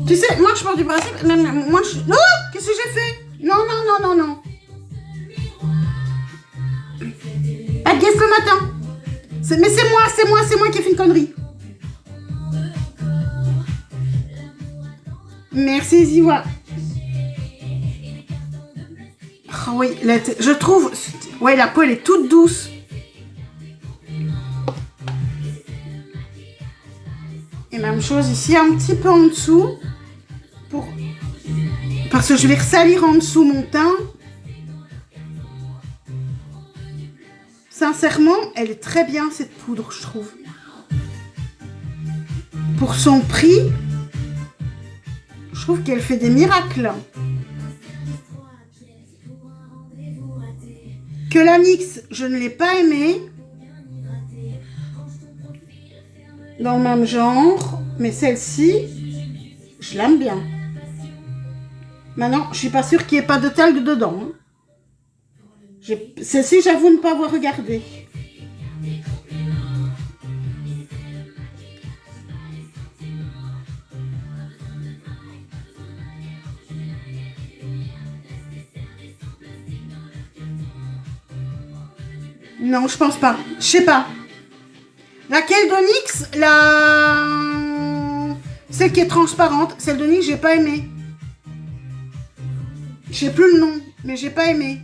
Tu sais, moi je pars du principe, même moi je... Oh, qu'est-ce que j'ai fait? Non. Pas de guest le matin. Mais c'est moi qui ai fait une connerie. Merci Ziwa. Oh, oui, je trouve... Ouais, la peau elle est toute douce. Et même chose ici, un petit peu en dessous. Parce que je vais ressalir en dessous mon teint. Sincèrement, elle est très bien cette poudre, je trouve. Pour son prix, je trouve qu'elle fait des miracles. Que la NYX, je ne l'ai pas aimée. Dans le même genre, mais celle-ci, je l'aime bien. Maintenant, je suis pas sûre qu'il n'y ait pas de talc dedans. Hein. Celle-ci, j'avoue ne pas avoir regardé. Non, je pense pas. Je sais pas. Laquelle de NYX? Celle qui est transparente. Celle de NYX, j'ai pas aimé. Je sais plus le nom, mais j'ai pas aimé.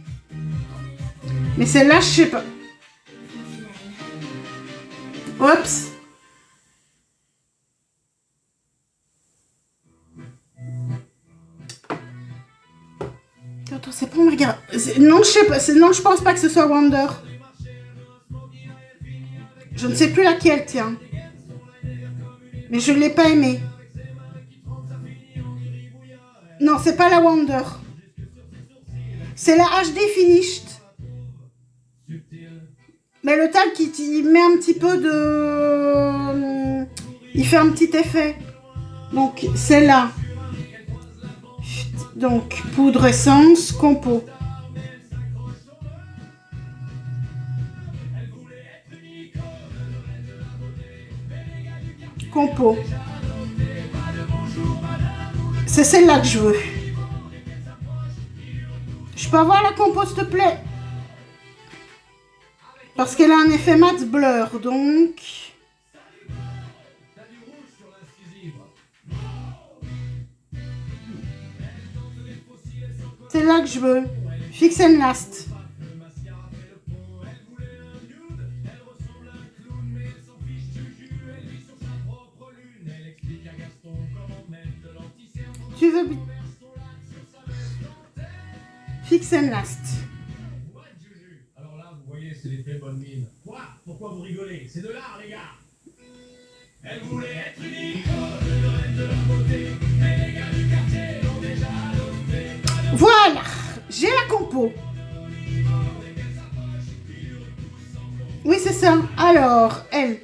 Mais celle-là, je sais pas. Oups. Attends, c'est pas me regarder. Non, je sais pas. Non, je pense pas que ce soit Wonder. Je ne sais plus laquelle, tiens. Mais je ne l'ai pas aimée. Non, c'est pas la Wonder. C'est la HD Finished. Mais le talc, il met un petit peu de... Il fait un petit effet. Donc, c'est là. Donc, poudre essence, compo. Compo. C'est celle-là que je veux. Je peux avoir la compo, s'il te plaît? Parce qu'elle a un effet mat blur, donc... C'est là que je veux. Fix and Last. Tu veux... Fix and last. Alors là, vous voyez, c'est l'effet bonne mine. Quoi? Pourquoi vous rigolez? C'est de l'art, les gars. Elle voulait être unique, le rêve de leur beauté. Mais les gars du quartier l'ont déjà adopté. Voilà, j'ai la compo. Oui, c'est ça. Alors, elle.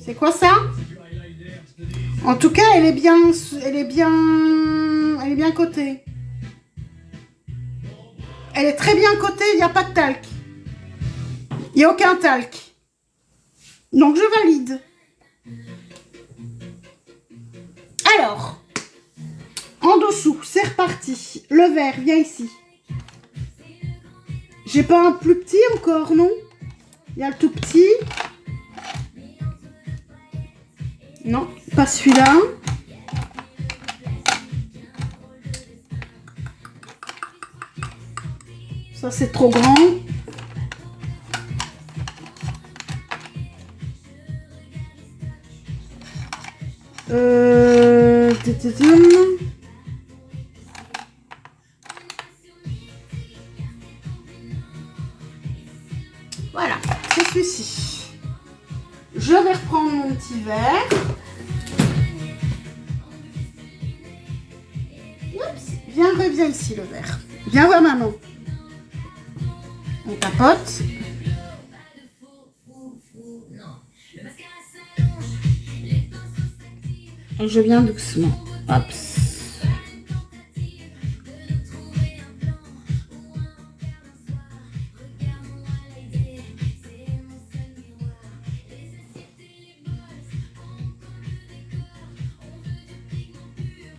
C'est quoi ça? En tout cas, elle est bien cotée. Elle est très bien cotée, il n'y a pas de talc. Il n'y a aucun talc. Donc, je valide. Alors, en dessous, c'est reparti. Le vert, viens ici. J'ai pas un plus petit encore, non? Il y a le tout petit. Non, pas celui-là. Ça, c'est trop grand. Voilà, c'est celui-ci. Je vais reprendre mon petit verre. Oups, reviens ici le verre. Viens voir maman. On tapote. Et je viens doucement. Hop.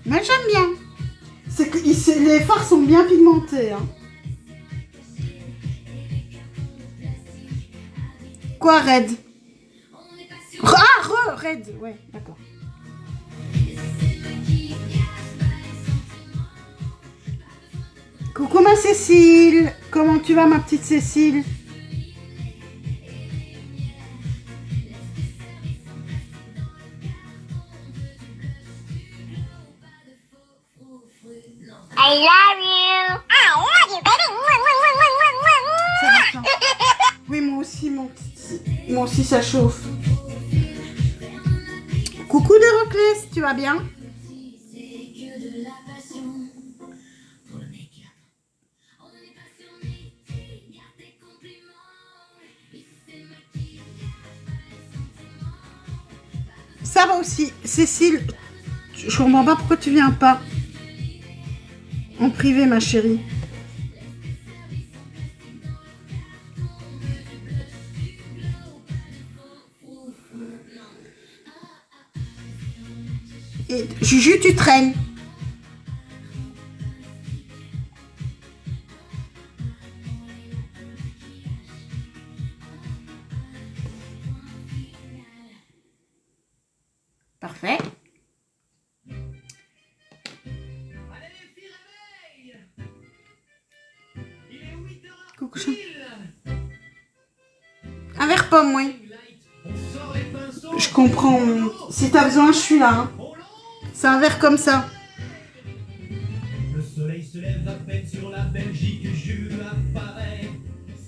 Moi j'aime bien. C'est que les fards sont bien pigmentés. Hein. Quoi, Red? Ah, Red. Ouais, d'accord. Coucou ma Cécile. Comment tu vas ma petite Cécile? I love you. I love you, baby. Ça va, oui, moi aussi, mon petit. Moi aussi, ça chauffe. Coucou de Roclès, tu vas bien? Ça va aussi. Cécile, je comprends pas pourquoi tu viens pas. En privé, ma chérie. Et Juju, tu traînes. Parfait. Coucou chat. Un verre pomme, oui. Je comprends. Si t'as besoin, je suis là. Hein. C'est un verre comme ça. Le soleil se lève à peine sur la Belgique, Jules apparaît.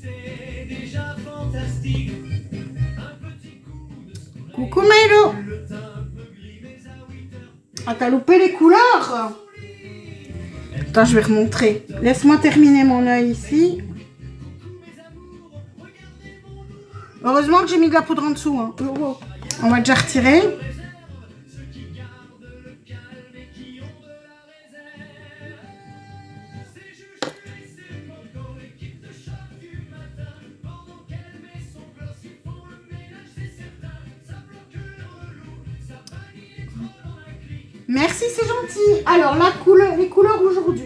C'est déjà fantastique. Un petit coup de soleil. Coucou Milo. Le teint un peu gris, mais à 8 heures. Ah, t'as loupé les couleurs. Attends, je vais remontrer. Laisse-moi terminer mon œil ici. Heureusement que j'ai mis de la poudre en dessous. Hein. On va déjà retirer. Merci, c'est gentil. Alors, les couleurs aujourd'hui.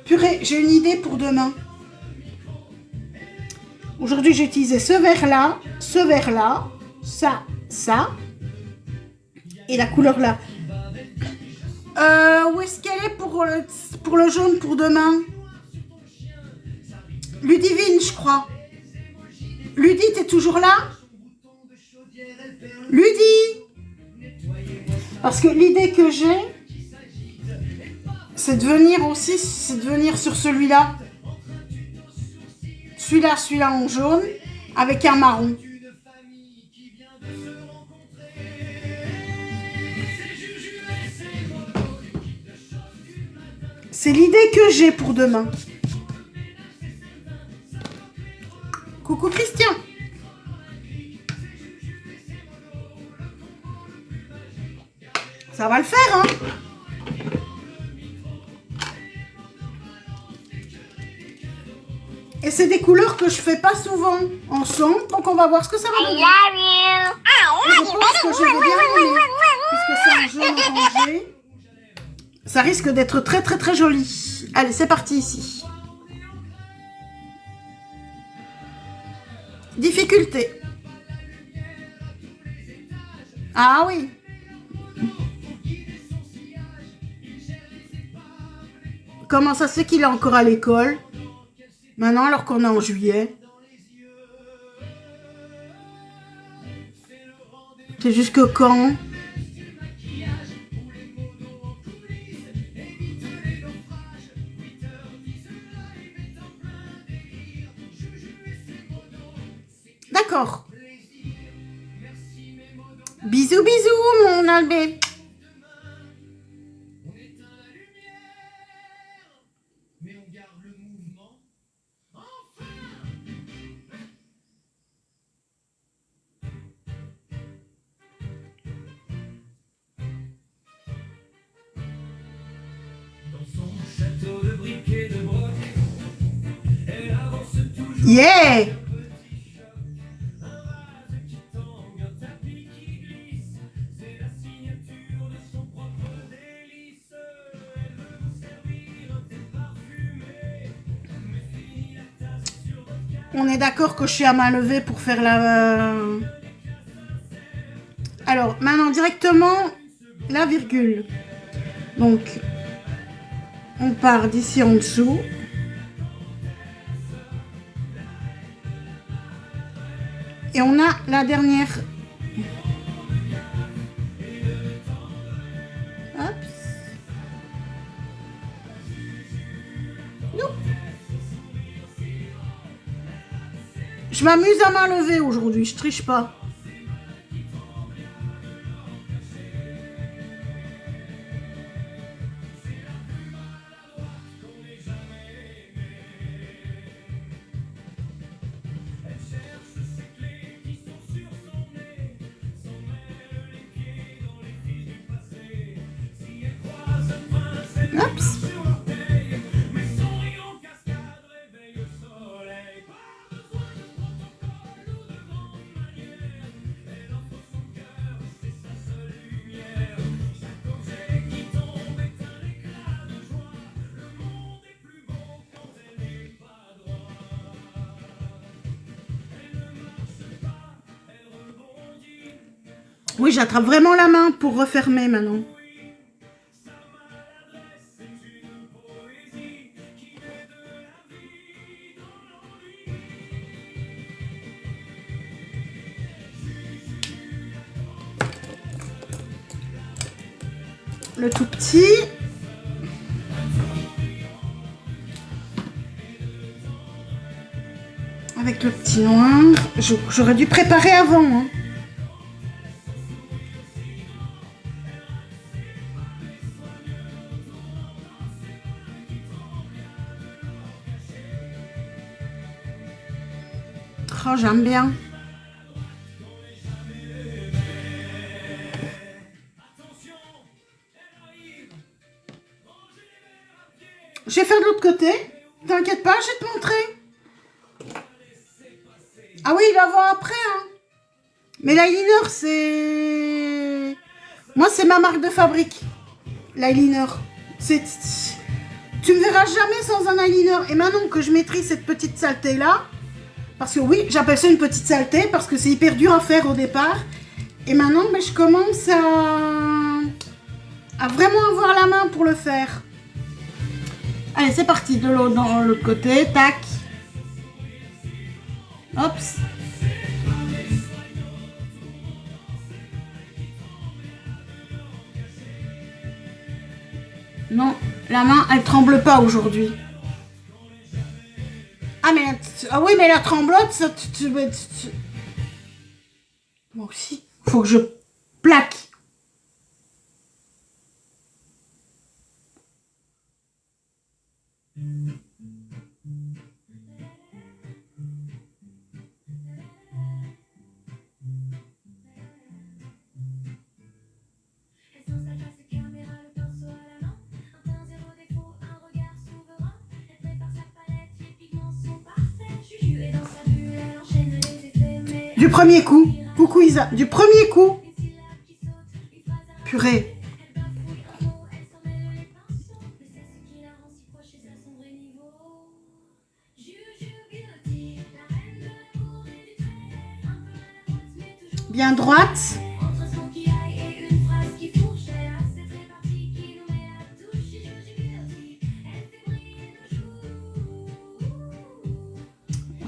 Purée, j'ai une idée pour demain. Aujourd'hui, j'ai utilisé ce vert-là, ça, et la couleur là. Où est-ce qu'elle est pour le jaune pour demain? Ludivine, je crois. Ludie, t'es toujours là? Ludie! Parce que l'idée que j'ai, c'est de venir aussi, c'est de venir sur celui-là. Celui-là en jaune, avec un marron. C'est l'idée que j'ai pour demain. Coucou Christian. Ça va le faire, hein? Et c'est des couleurs que je fais pas souvent ensemble, donc on va voir ce que ça va I donner. love you. Je pense que je vais bien aimer, puisque c'est un jaune orangé. Ça risque d'être très très très joli. Allez, c'est parti ici. Difficulté. Ah oui. Comment ça se fait qu'il est encore à l'école? Maintenant, alors qu'on est en juillet. C'est jusque quand? D'accord. Bisous, bisous, mon Albé. Mais on garde le mouvement. Dans son château de briques et de broc, elle avance toujours. Yeah! On est d'accord que je suis à main levée pour faire la... Alors, maintenant, directement, la virgule. Donc, on part d'ici en dessous. Et on a la dernière... Hop. Youp. Je m'amuse à main levée aujourd'hui, je triche pas. Oups. Oui, j'attrape vraiment la main pour refermer maintenant. Le tout petit. Avec le petit noir. J'aurais dû préparer avant, hein. Oh, j'aime bien. Je vais faire de l'autre côté. T'inquiète pas, je vais te montrer. Ah oui, il va voir après. Hein. Mais l'eyeliner, c'est... Moi, c'est ma marque de fabrique. L'eyeliner. Tu me verras jamais sans un eyeliner. Et maintenant que je maîtrise cette petite saleté-là, parce que oui, j'appelle ça une petite saleté, parce que c'est hyper dur à faire au départ. Et maintenant, mais je commence À vraiment avoir la main pour le faire. Allez, c'est parti. De l'autre dans l'autre côté. Tac. Hop. Non, la main, elle tremble pas aujourd'hui. Ah, mais ah oui, mais la tremblote, ça, moi aussi, faut que je plaque. Du premier coup. Coucou Isa. Du premier coup. Purée. Bien droite.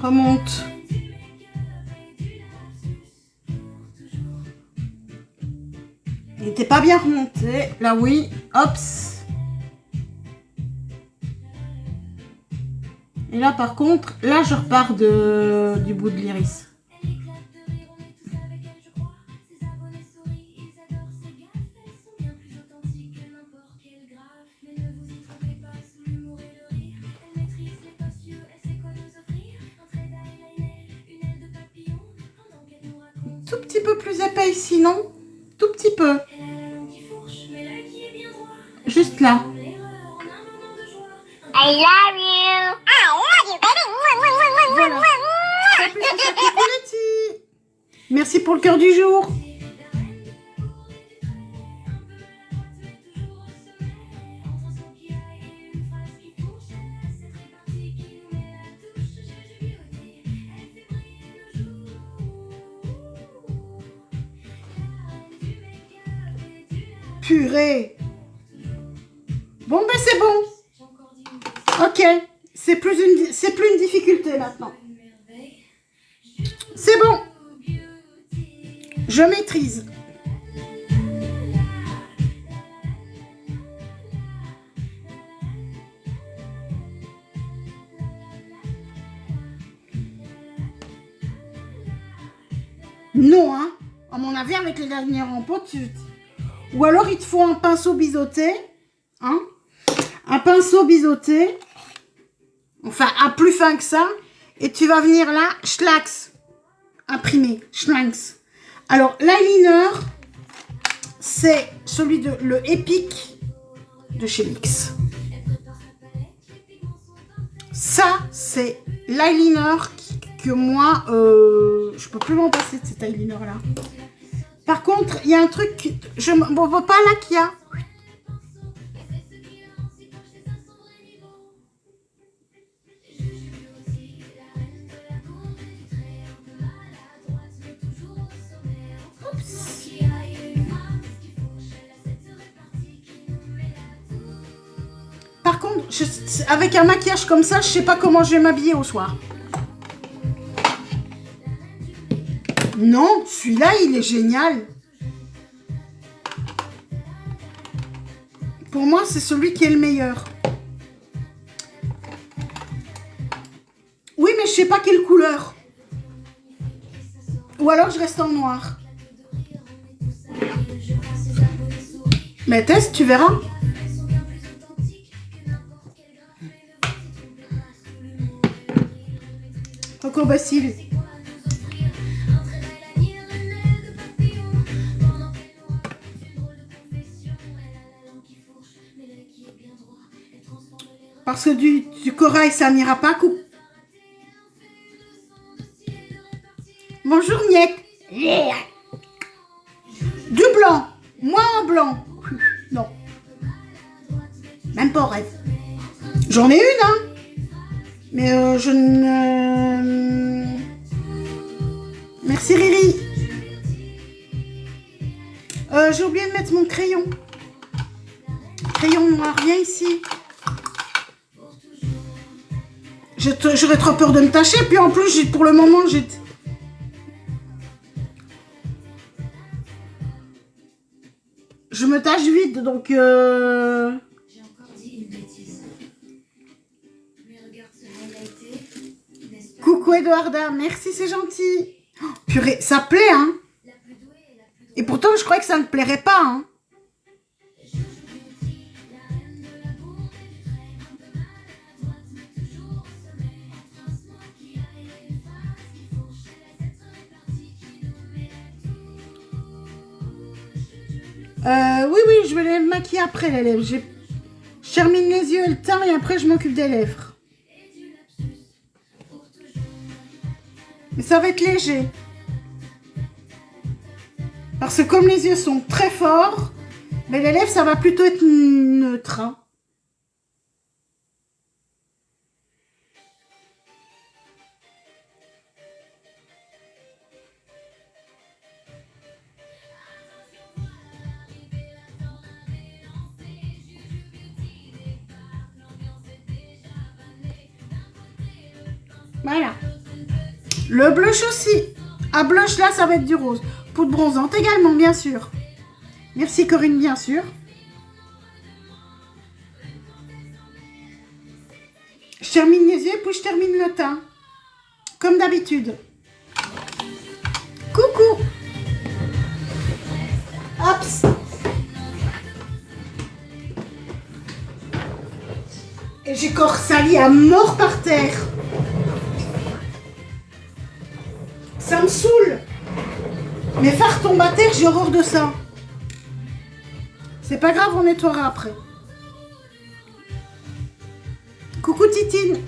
Remonte. Il n'était pas bien remonté. Là, oui. Hops. Et là, par contre, là, je repars du bout de l'iris. Tout petit peu plus épais ici, non? Tout petit peu. Juste là. I love you. I love you, baby. Voilà. Coucou Letty. Merci pour le cœur du jour. Purée. Bon, ben c'est bon. Ok. C'est plus une difficulté maintenant. C'est bon. Je maîtrise. Non, hein. À mon avis, avec les dernières en pot, ou alors il te faut un pinceau biseauté. Hein. Un pinceau biseauté. Enfin, un plus fin que ça. Et tu vas venir là, schlax. Imprimé, schlax. Alors, l'eyeliner, c'est celui de le Epic de chez NYX. Ça, c'est l'eyeliner que moi, je peux plus m'en passer de cet eyeliner-là. Par contre, il y a un truc, je ne vois pas là qu'il y a. Par contre, avec un maquillage comme ça, je sais pas comment je vais m'habiller au soir. Non, celui-là, il est génial. Pour moi, c'est celui qui est le meilleur. Oui, mais je sais pas quelle couleur. Ou alors, je reste en noir. Mais teste, tu verras. Coco Bacille. Parce que du corail, ça n'ira pas. Bonjour, Niek. Du blanc. Moi en blanc. Non. Même pas en rêve. J'en ai une, hein. Mais je ne... Merci, Riri. J'ai oublié de mettre mon crayon. crayon noir, viens ici. J'aurais trop peur de me tâcher, puis en plus, pour le moment, je me tâche vite, donc... J'ai encore dit une bêtise. Mais regarde ce highlighté, n'est-ce pas? Coucou Eduarda, merci, c'est gentil. Oh, purée, ça plaît, hein. La plus douée et la plus drôle. Et pourtant, je croyais que ça ne plairait pas, hein. Oui, oui, je vais les maquiller après les lèvres. Je termine les yeux et le teint et après je m'occupe des lèvres. Mais ça va être léger. Parce que comme les yeux sont très forts, mais les lèvres ça va plutôt être neutre. Hein. Voilà. Le blush aussi. À blush, là, ça va être du rose. Poudre bronzante également, bien sûr. Merci Corinne, bien sûr. Je termine les yeux, puis je termine le teint. Comme d'habitude. Coucou. Hop. Et j'ai corps sali à mort par terre. Ça me saoule. Mes fards tombent à terre, j'ai horreur de ça. C'est pas grave, on nettoiera après. Coucou Titine.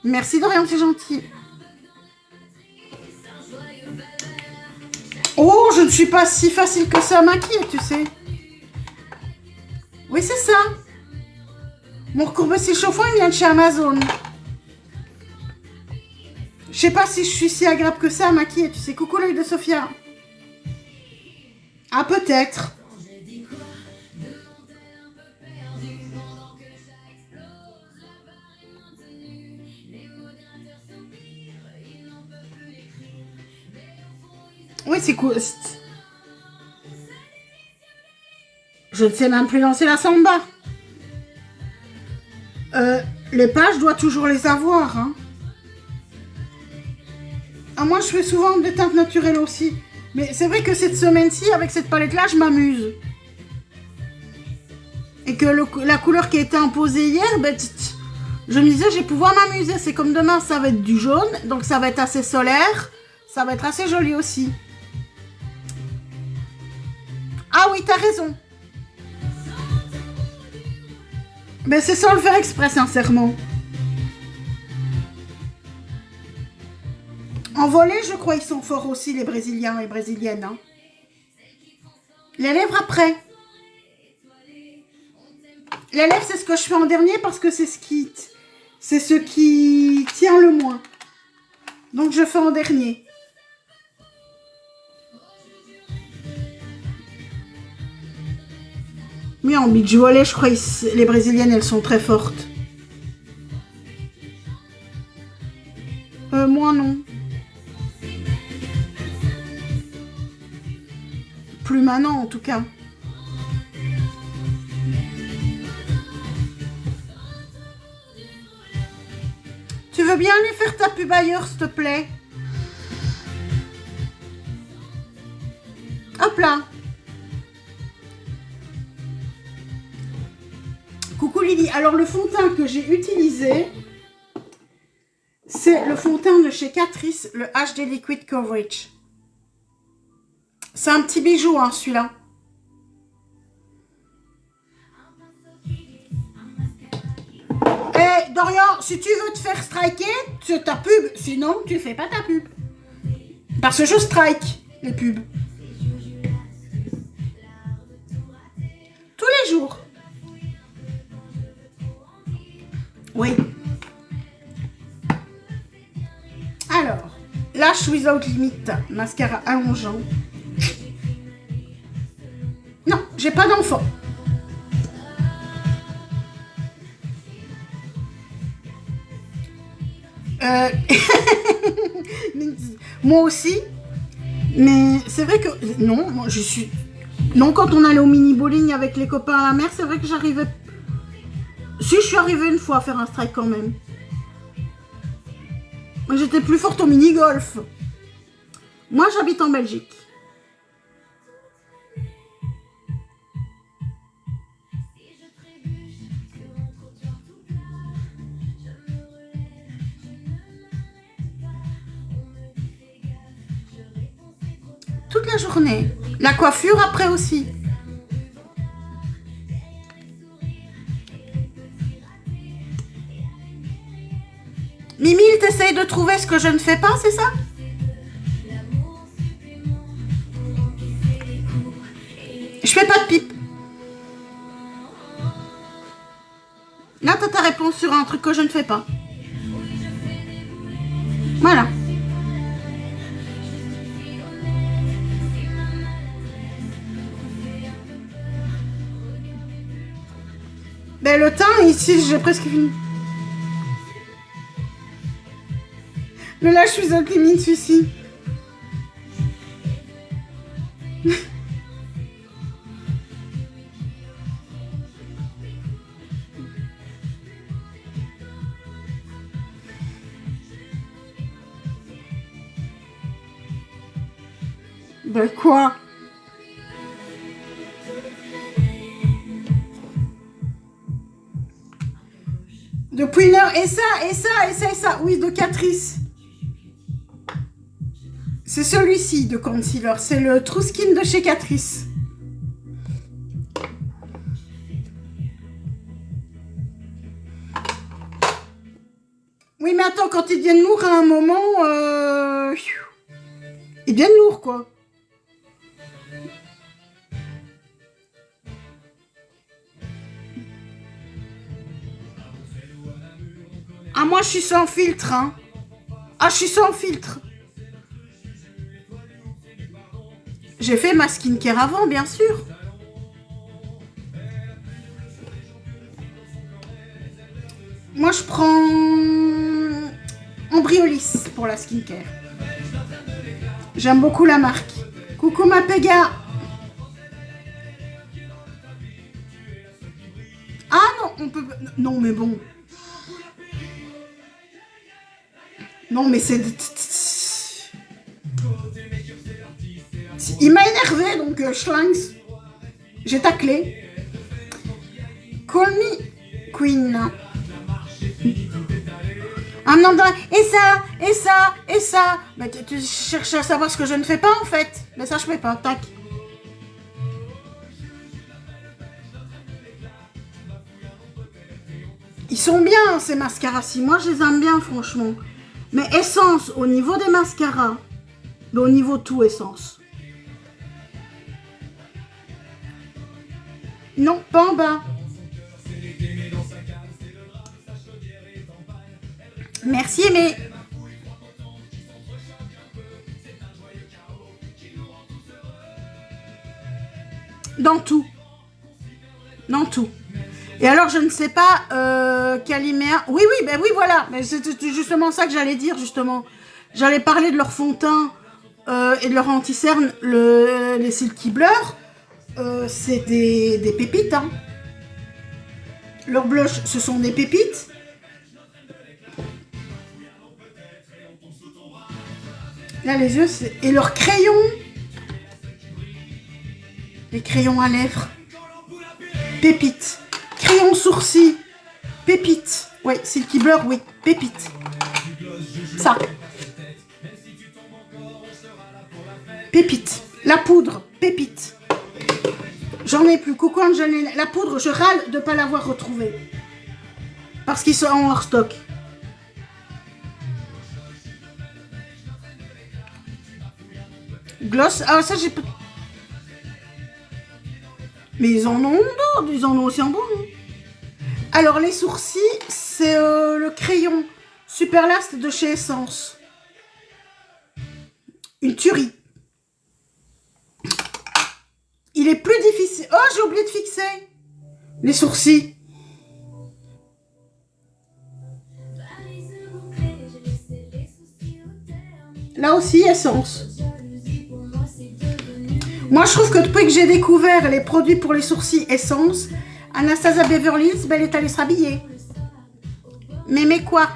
Merci Dorian, c'est gentil. Oh, je ne suis pas si facile que ça à maquiller, tu sais. Oui, c'est ça. Mon recourbe-cils chauffant, il vient de chez Amazon. Je sais pas si je suis si agréable que ça à maquiller, tu sais. Coucou l'œil de Sophia. Ah, peut-être. Oui, c'est cool. Je ne sais même plus lancer la samba. Les pages, je dois toujours les avoir. Hein. Ah, moi, je fais souvent des teintes naturelles aussi. Mais c'est vrai que cette semaine-ci, avec cette palette-là, je m'amuse. Et que la couleur qui a été imposée hier, ben, je me disais, je vais pouvoir m'amuser. C'est comme demain, ça va être du jaune. Donc, ça va être assez solaire. Ça va être assez joli aussi. Ah oui, t'as raison. Mais c'est sans le faire exprès, sincèrement. En volée, je crois, ils sont forts aussi, les Brésiliens et Brésiliennes. Hein. Les lèvres après. Les lèvres, c'est ce que je fais en dernier parce que c'est ce qui tient le moins. Donc, je fais en dernier. Mais en beach volley, je crois que les Brésiliennes, elles sont très fortes. Moi, non. Plus maintenant, en tout cas. Tu veux bien aller faire ta pub ailleurs, s'il te plaît? Hop là. Coucou Lily. Alors, le fond de teint que j'ai utilisé, c'est le fond de teint de chez Catrice, le HD Liquid Coverage. C'est un petit bijou, hein, celui-là. Eh, Dorian, si tu veux te faire striker, c'est ta pub. Sinon, tu fais pas ta pub. Parce que je strike les pubs. Tous les jours. Lash Without Limit, mascara allongeant. Non, j'ai pas d'enfant. Moi aussi, mais c'est vrai que non, moi je suis non, quand on allait au mini bowling avec les copains à la mer, c'est vrai que j'arrivais. Si, je suis arrivée une fois à faire un strike quand même. Moi j'étais plus forte au mini golf. Moi j'habite en Belgique. Toute la journée. La coiffure après aussi. Mimi, t'essayes de trouver ce que je ne fais pas, c'est ça? Je fais pas de pipe. Là, t'as ta réponse sur un truc que je ne fais pas. Voilà. Ben, le teint, ici, j'ai presque fini. Le Lash Without Limit, celui-ci. Ben quoi? Depuis une heure, et ça, et ça, et ça, et ça. Oui, de Catrice. C'est celui-ci de concealer. C'est le True Skin de chez Catrice. Oui, mais attends, quand ils deviennent lourds à un moment, ils deviennent lourds, quoi. Ah, moi, je suis sans filtre, hein. Ah, je suis sans filtre. J'ai fait ma skincare avant, bien sûr. Moi, je prends Embryolis pour la skincare. J'aime beaucoup la marque. Coucou ma Péga. Ah non, on peut... Non, mais bon. Non, mais c'est... Il m'a énervé, donc schlanks. J'ai taclé. Call me Queen. Ah non, et ça, et ça, et ça. Mais tu cherches à savoir ce que je ne fais pas en fait. Mais ça, je fais pas. Tac. Ils sont bien ces mascaras-ci. Moi, je les aime bien, franchement. Mais Essence, au niveau des mascaras, mais au niveau tout Essence. Non, pas en bas. Merci, Aimé. Dans tout. Dans tout. Et alors, je ne sais pas, Calimère... Oui, oui, ben oui, voilà. Mais c'était justement ça que j'allais dire, justement. J'allais parler de leur fond de teint et de leur anti-cerne, les Silky Blur. C'est des pépites, hein. Leurs blushs, ce sont des pépites. Là, les yeux, c'est... Et leurs crayons. Les crayons à lèvres. Pépites. Crayon sourcil. Pépites. Oui, Silky Blur, oui. Pépites. Ça. Pépites. La poudre. Pépites. J'en ai plus. Coucou Angelina. La poudre, je râle de ne pas l'avoir retrouvée. Parce qu'ils sont en hors stock. Gloss. Ah, ça, j'ai pas... Mais ils en ont d'autres. Ils en ont aussi en bon. Alors, les sourcils, c'est le crayon Super Last de chez Essence. une tuerie. Il est plus difficile. Oh, j'ai oublié de fixer les sourcils. Là aussi, essence. Moi, je trouve que depuis que j'ai découvert les produits pour les sourcils essence, Anastasia Beverly Hills, elle est allée se rhabiller. Mais quoi?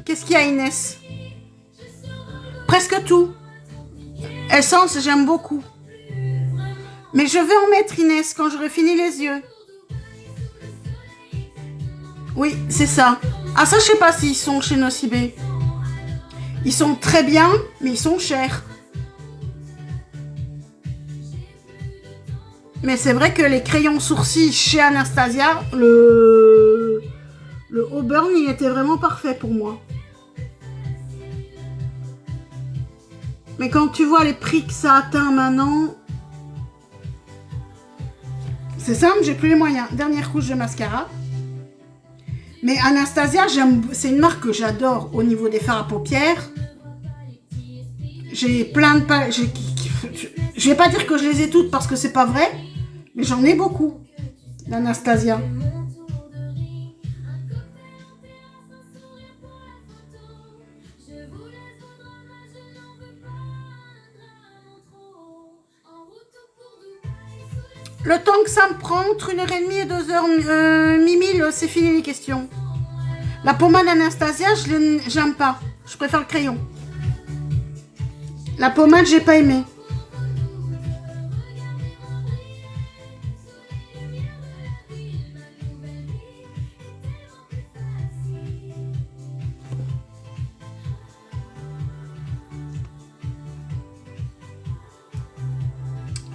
Qu'est-ce qu'il y a, Inès? Presque tout. Essence, j'aime beaucoup. Mais je vais en mettre, Inès, quand j'aurai fini les yeux. Oui, c'est ça. Ah, ça, je sais pas s'ils sont chez Nocibé. Ils sont très bien, mais ils sont chers. Mais c'est vrai que les crayons sourcils chez Anastasia, le Auburn, il était vraiment parfait pour moi. Mais quand tu vois les prix que ça atteint maintenant, c'est simple, j'ai plus les moyens. Dernière couche de mascara. Mais Anastasia, c'est une marque que j'adore au niveau des fards à paupières. J'ai plein de palettes. Je vais pas dire que je les ai toutes parce que c'est pas vrai, mais j'en ai beaucoup d'Anastasia. Le temps que ça me prend, entre 1h30 et 2h, Mimi, c'est fini les questions. La pommade Anastasia, j'aime pas. Je préfère le crayon. La pommade, j'ai pas aimé.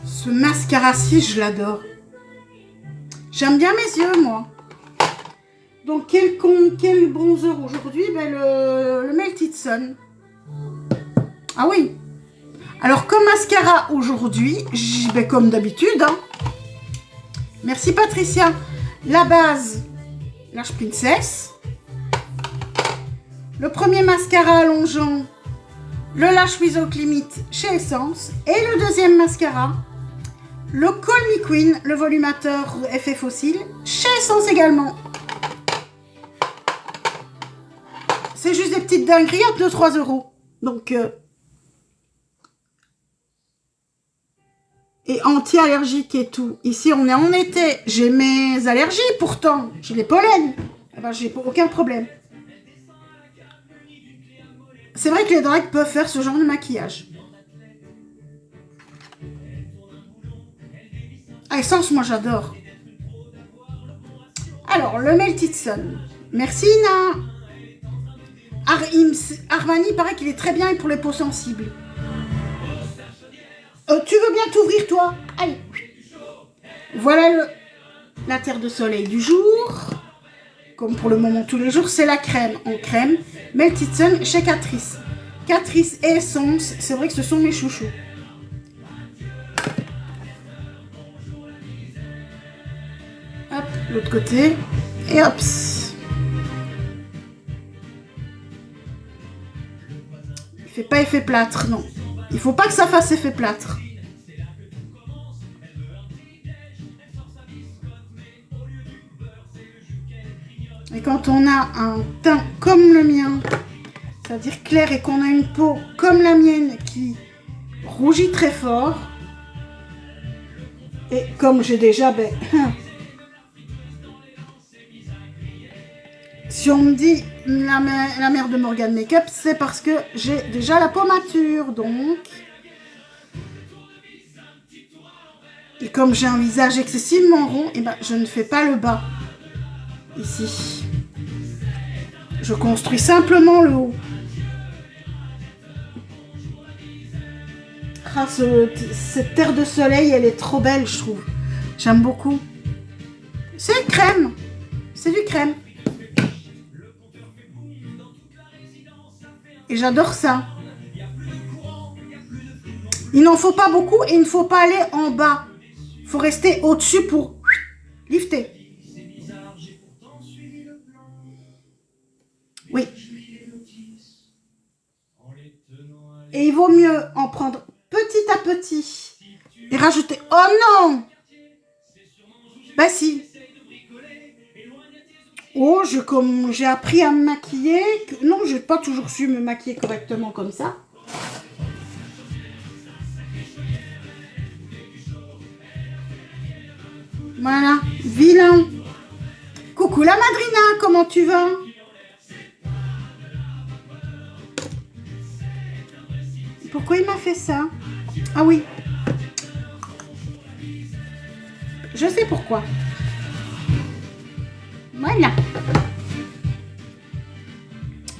Ce mascara-ci, je l'adore. J'aime bien mes yeux, moi. Donc, quel bronzer aujourd'hui? Ben, le Melted Sun. Ah oui. Alors, comme mascara aujourd'hui, ben, comme d'habitude. Hein. Merci, Patricia. La base, Lash Princess. Le premier mascara allongeant, le Lash Without Limit chez Essence. Et le deuxième mascara, le Call Me Queen, le volumateur effet fossile, chez Essence également. C'est juste des petites dingueries à 2-3 €. Donc, et anti-allergique et tout. Ici, on est en été. J'ai mes allergies pourtant. J'ai les pollens. Eh ben, j'ai aucun problème. C'est vrai que les drags peuvent faire ce genre de maquillage. Ah, Essence, moi j'adore. Alors, le Melted Sun. Merci, Ina. Armani, paraît qu'il est très bien pour les peaux sensibles. Tu veux bien t'ouvrir, toi? Allez. Voilà la terre de soleil du jour. Comme pour le moment, tous les jours, c'est la crème en crème. Melted Sun chez Catrice. Catrice et Essence, c'est vrai que ce sont mes chouchous. Hop, l'autre côté. Et hop. Il fait pas effet plâtre, non. Il faut pas que ça fasse effet plâtre. Et quand on a un teint comme le mien, c'est-à-dire clair, et qu'on a une peau comme la mienne qui rougit très fort, et comme j'ai déjà... Ben, si on me dit la mère de Morgan Makeup, c'est parce que j'ai déjà la peau mature, donc... Et comme j'ai un visage excessivement rond, et ben, je ne fais pas le bas, ici. Je construis simplement le haut. Ah, cette terre de soleil, elle est trop belle, je trouve. J'aime beaucoup. C'est une crème. C'est du crème. Et j'adore ça. Il n'en faut pas beaucoup et il ne faut pas aller en bas. Il faut rester au-dessus pour lifter. Oui. Et il vaut mieux en prendre petit à petit et rajouter... Oh non! Bah si. Oh, comme j'ai appris à me maquiller. Non, je n'ai pas toujours su me maquiller correctement comme ça. Voilà, vilain. Coucou la madrina, comment tu vas? Pourquoi il m'a fait ça? Ah oui. Je sais pourquoi. Voilà.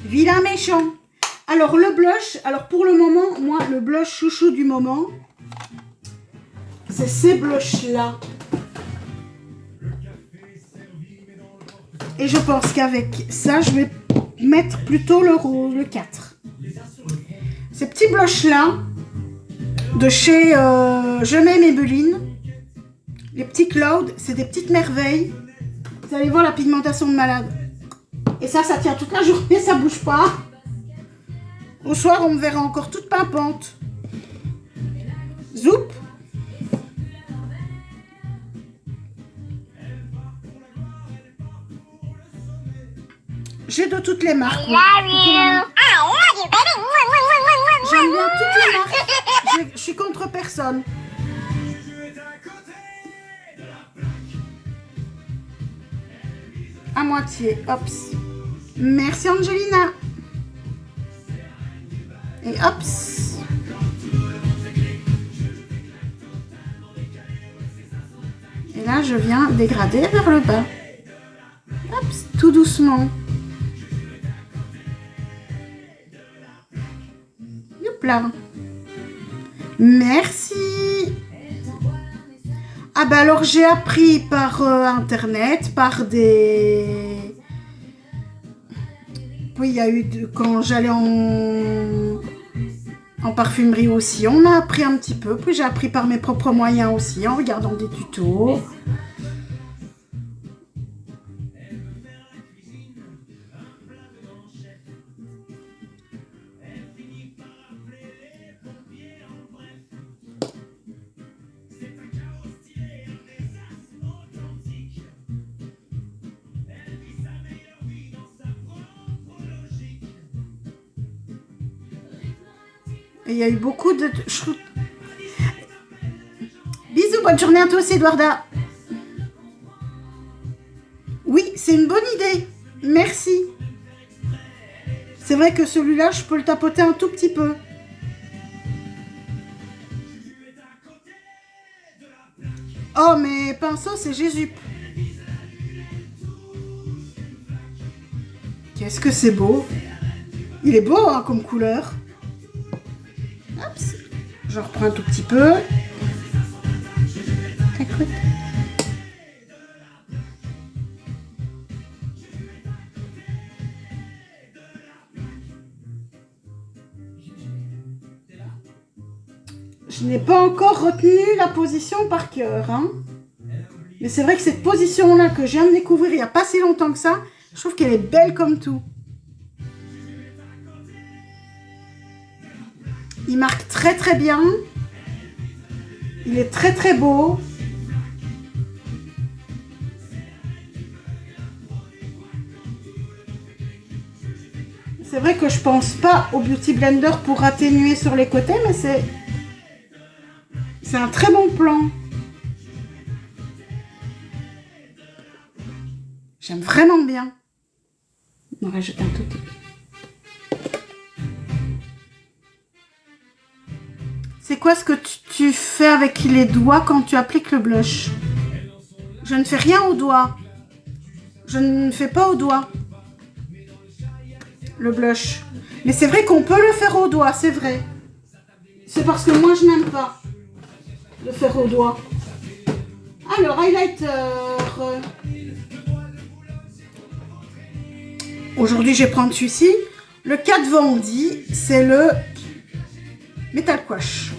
Vilain méchant. Alors le blush, alors pour le moment, moi le blush chouchou du moment, c'est ces blushs là. Et je pense qu'avec ça, je vais mettre plutôt le rose, le 4. Ces petits blushs là, de chez Je mets Maybelline, les petits Cloud, c'est des petites merveilles. Vous allez voir la pigmentation de malade. Et ça tient toute la journée, ça bouge pas. Au soir, on me verra encore toute pimpante. Zoup. J'ai de toutes les marques. I love you. I love you, baby. J'aime bien toutes les marques. Je suis contre personne. À moitié. Hops. Merci Angelina. Et hops. Et là, je viens dégrader vers le bas. Hops, tout doucement. Youpla. Merci. Ah bah alors j'ai appris par internet, par des... Oui, il y a eu, quand j'allais en parfumerie aussi, on a appris un petit peu. Puis j'ai appris par mes propres moyens aussi, en regardant des tutos. Et il y a eu beaucoup de... Bisous, bonne journée à tous, Eduarda. Oui, c'est une bonne idée. Merci. C'est vrai que celui-là, je peux le tapoter un tout petit peu. Oh, mais pinceau, c'est Jésus. Qu'est-ce que c'est beau. Il est beau, hein, comme couleur. Oups. Je reprends un tout petit peu. Écoute. Je n'ai pas encore retenu la position par cœur, hein. Mais c'est vrai que cette position-là que je viens de découvrir il n'y a pas si longtemps que ça, je trouve qu'elle est belle comme tout. Il marque très très bien. Il est très très beau. C'est vrai que je pense pas au Beauty Blender pour atténuer sur les côtés, mais c'est un très bon plan. J'aime vraiment bien. On va rajouter un tout petit peu. C'est quoi ce que tu fais avec les doigts quand tu appliques le blush? Je ne fais rien aux doigts. Je ne fais pas aux doigts. Le blush. Mais c'est vrai qu'on peut le faire aux doigts, c'est vrai. C'est parce que moi je n'aime pas le faire aux doigts. Alors, highlighter. Aujourd'hui, je vais prendre celui-ci. Le Kat Von D, c'est le Metal Quash.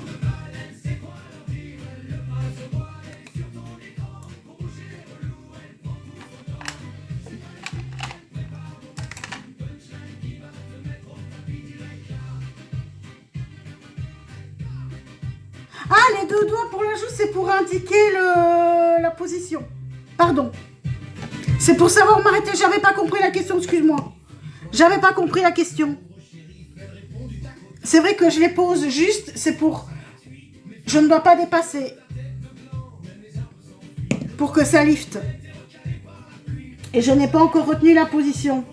Ah, les deux doigts pour la joue, c'est pour indiquer la position. Pardon. C'est pour savoir m'arrêter. J'avais pas compris la question, excuse-moi. J'avais pas compris la question. C'est vrai que je les pose juste, c'est pour... Je ne dois pas dépasser. Pour que ça lifte. Et je n'ai pas encore retenu la position.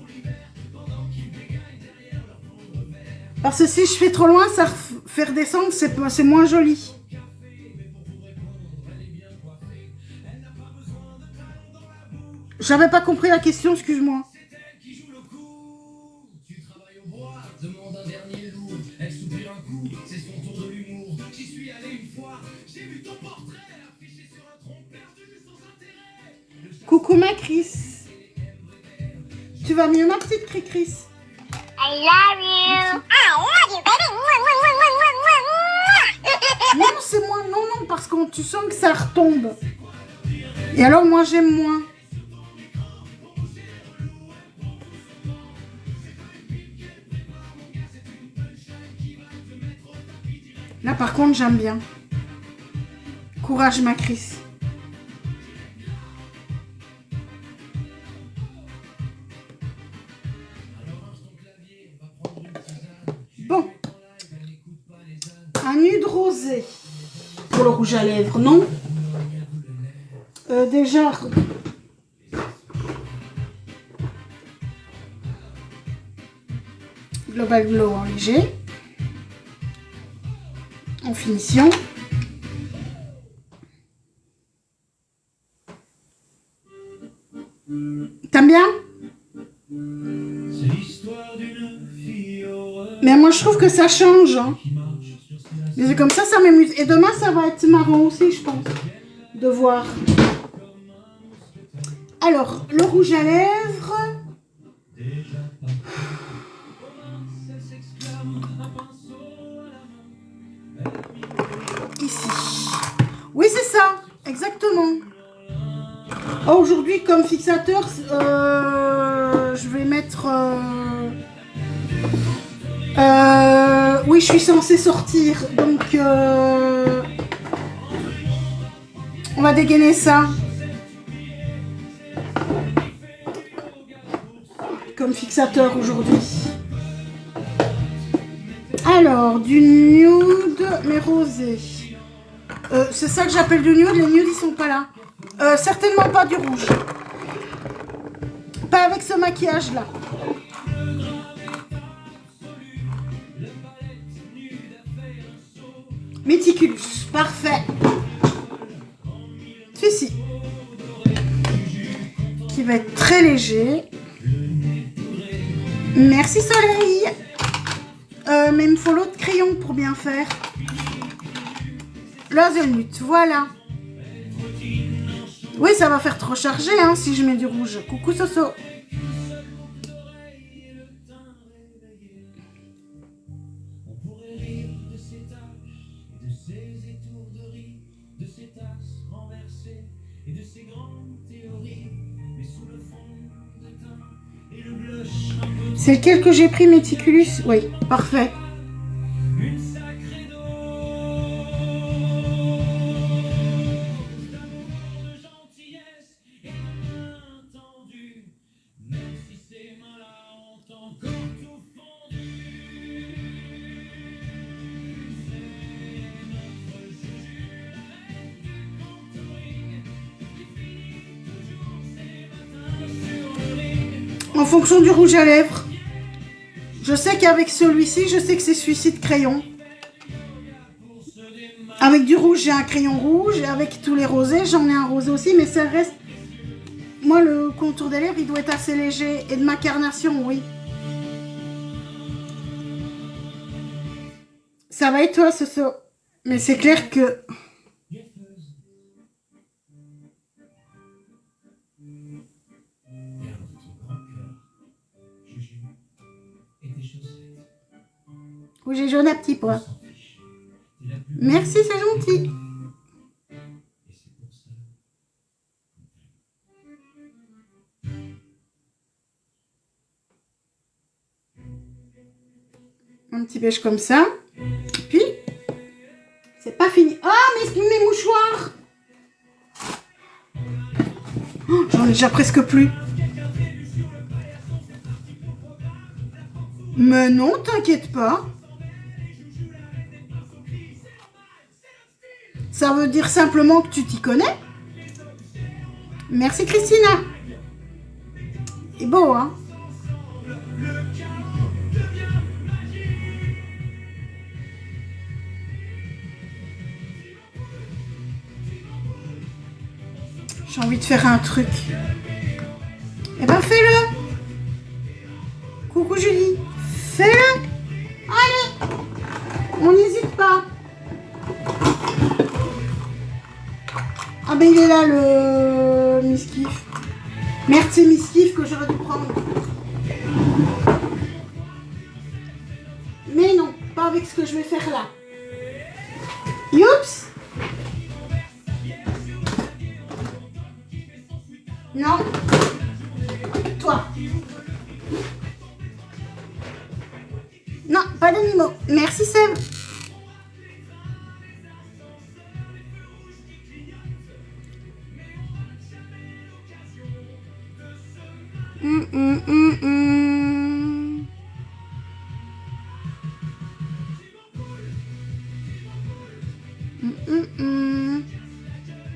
Parce que si je fais trop loin, ça fait redescendre, c'est moins joli. J'avais pas compris la question, excuse-moi. Demande un dernier loup, elle soupire un coup, c'est son tour de l'humour. J'y suis allé une fois, j'ai vu ton portrait affiché sur un tronc perdu sans intérêt. Coucou ma Chris. Tu vas mieux ma petite Chris? I love you. I love you, baby. Non, c'est moins. Non, non, parce que tu sens que ça retombe. Et alors moi j'aime moins. Là, par contre, j'aime bien. Courage, ma Chris. Bon. Un nude rosé. Pour le rouge à lèvres, non? Déjà... Global Glow en léger. En finition. T'aimes bien? Mais moi je trouve que ça change. Hein. Mais c'est comme ça m'amuse. Et demain ça va être marrant aussi, je pense. De voir. Alors, le rouge à lèvres. Ici. Oui, c'est ça. Exactement. Oh, aujourd'hui, comme fixateur, je vais mettre... oui, je suis censée sortir. Donc, on va dégainer ça. Comme fixateur aujourd'hui. Alors, du nude, mais rosé. C'est ça que j'appelle du nude. Les nudes, ils sont pas là. Certainement pas du rouge. Pas avec ce maquillage-là. Méticulous. Parfait. Celui-ci. Qui va être très léger. Merci Soleil. Mais il me faut l'autre crayon pour bien faire. L'azénute, voilà. Oui, ça va faire trop chargé hein, si je mets du rouge. Coucou Soso. C'est lequel que j'ai pris, Méticulous? Oui, parfait. En fonction du rouge à lèvres. Je sais qu'avec celui-ci, je sais que c'est celui-ci de crayon. Avec du rouge, j'ai un crayon rouge. Et avec tous les rosés, j'en ai un rosé aussi. Mais ça reste... Moi, le contour des lèvres, il doit être assez léger. Et de ma carnation, oui. Ça va être toi, Soso. Mais c'est clair que... Oui, j'ai jaune à petits pois. Merci, c'est gentil. Un petit beige comme ça. Puis, c'est pas fini. mis... Ah, mais mes mouchoirs. Oh, j'en ai déjà presque plus. Mais non, t'inquiète pas. Ça veut dire simplement que tu t'y connais. Merci Christina. C'est beau, hein? J'ai envie de faire un truc. Eh ben fais-le. Coucou Julie. Fais-le. Allez. On n'hésite pas. Ah ben il est là le Miskif. Merde, c'est Miskif que j'aurais dû prendre. Mais non, pas avec ce que je vais faire là. Youps. Non. Toi. Non, pas d'animaux. Merci Seb.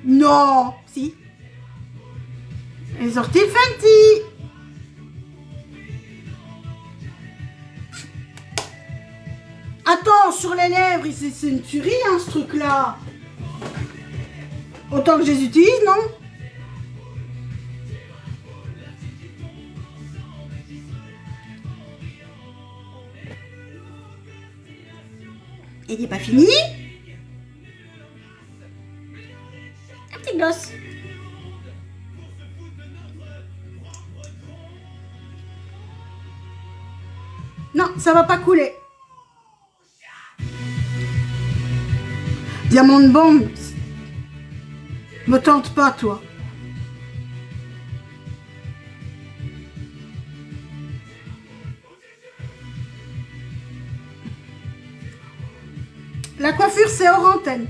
Non. Si. Les orties Fenty. Attends, sur les lèvres, c'est une tuerie, hein, ce truc-là. Autant que je les utilise, non? Il n'est pas fini. Un petit gloss. Non, ça va pas couler. Diamant de bombe. Me tente pas, toi. La coiffure, c'est hors antenne.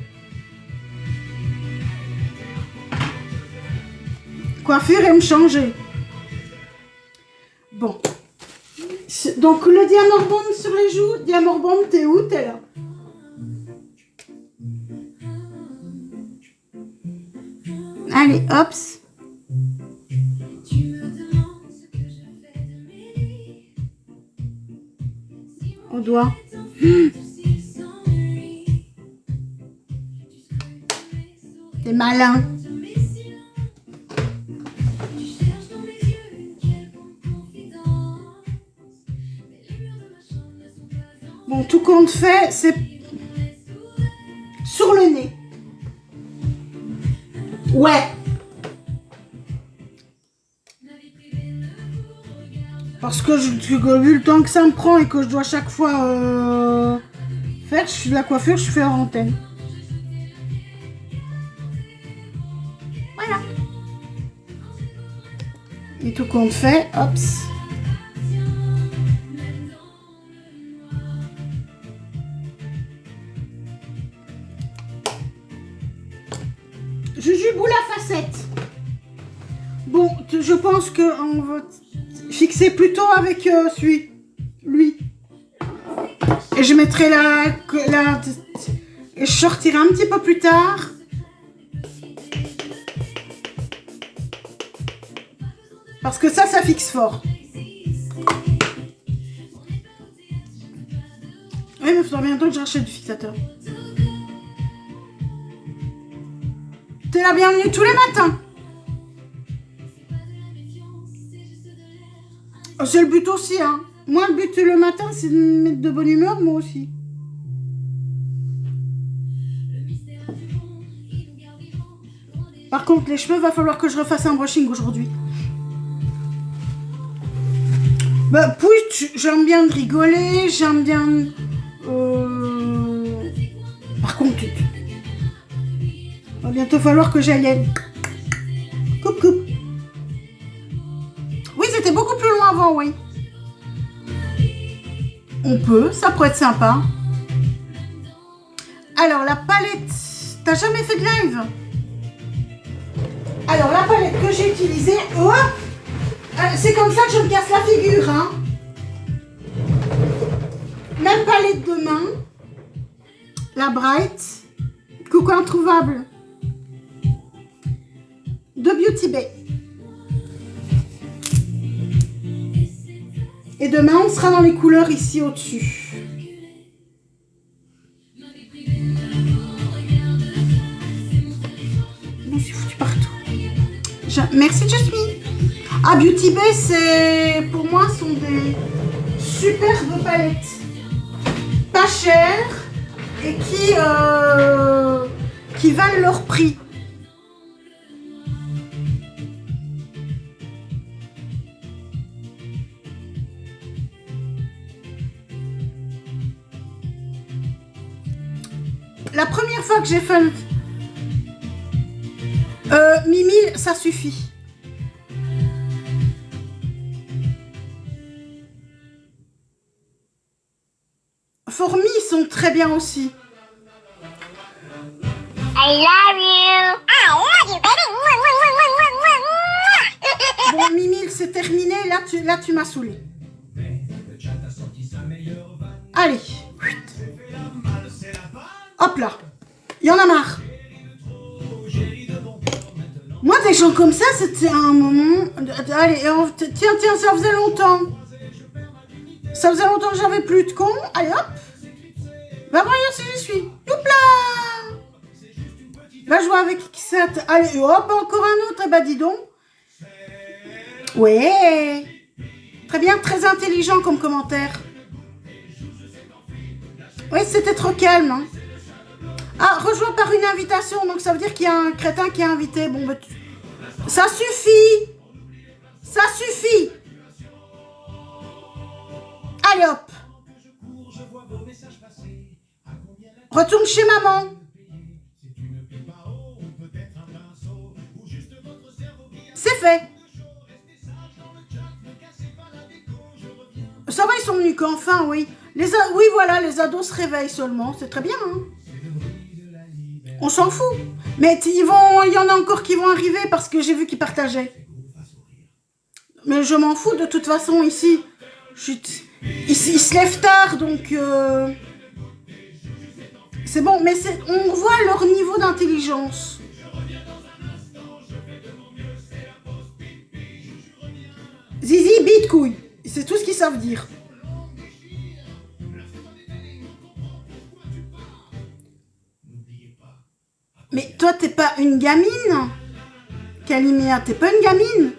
Coiffure et me changer. Bon. Donc, le diamant bombe sur les joues. Diamant bombe, t'es où? T'es là. Allez, hops. Au doigt. T'es malin. Bon, tout compte fait, c'est sur le nez. Ouais. Parce que vu le temps que ça me prend et que je dois chaque fois faire la coiffure, je fais en antenne. Voilà. Et tout compte fait, hops. Jujubou la facette. Bon, je pense qu'on va fixer plutôt avec lui. Et je mettrai et je sortirai un petit peu plus tard. Parce que ça fixe fort. Oui, mais il faudra bientôt que je rachète du fixateur. T'es la bienvenue tous les matins. Oh, c'est le but aussi, hein. Moi, le but le matin, c'est de me mettre de bonne humeur, moi aussi. Par contre, les cheveux, va falloir que je refasse un brushing aujourd'hui. Bah, puis, j'aime bien de rigoler, j'aime bien... Par contre, va bientôt falloir que j'aille. Coupe. Oui, c'était beaucoup plus loin avant, oui. On peut, ça pourrait être sympa. Alors, la palette T'as jamais fait de live? Alors, la palette que j'ai utilisée, hop, c'est comme ça que je me casse la figure, hein. Même palette de main. La Bright. Coucou introuvable. De Beauty Bay. Et demain, on sera dans les couleurs ici au-dessus. Je me suis foutue partout. Merci Jasmine. Ah, Beauty Bay, c'est pour moi sont des superbes palettes. Pas chères et qui valent leur prix. La première fois que j'ai fait 1000, ça suffit. Formi, ils sont très bien aussi. I love you. I love you, baby. Bon, Mimile, c'est terminé. Là, tu m'as saoulé. Allez. Hop là. Il y en a marre. Moi, des gens comme ça, c'était un moment... Allez, tiens, ça faisait longtemps. Ça faisait longtemps que j'avais plus de con. Allez, hop. Va voir si j'y suis. Youpla. Va jouer avec X7. Allez, hop, encore un autre. Eh ben, dis donc. Ouais. Très bien, très intelligent comme commentaire. Oui, c'était trop calme. Hein. Ah, rejoint par une invitation. Donc, ça veut dire qu'il y a un crétin qui est invité. Bon, bah, ça suffit. Ça suffit. Allez, hop. Retourne chez maman. C'est fait. Ça va, ils sont venus qu'enfin, oui. Oui, voilà, les ados se réveillent seulement. C'est très bien, hein. On s'en fout. Mais il y en a encore qui vont arriver parce que j'ai vu qu'ils partageaient. Mais je m'en fous de toute façon ici. Ils se lèvent tard, donc... C'est bon, mais on voit leur niveau d'intelligence. Zizi, bite, couille. C'est tout ce qu'ils savent dire. Mais toi, t'es pas une gamine, Calimia, t'es pas une gamine.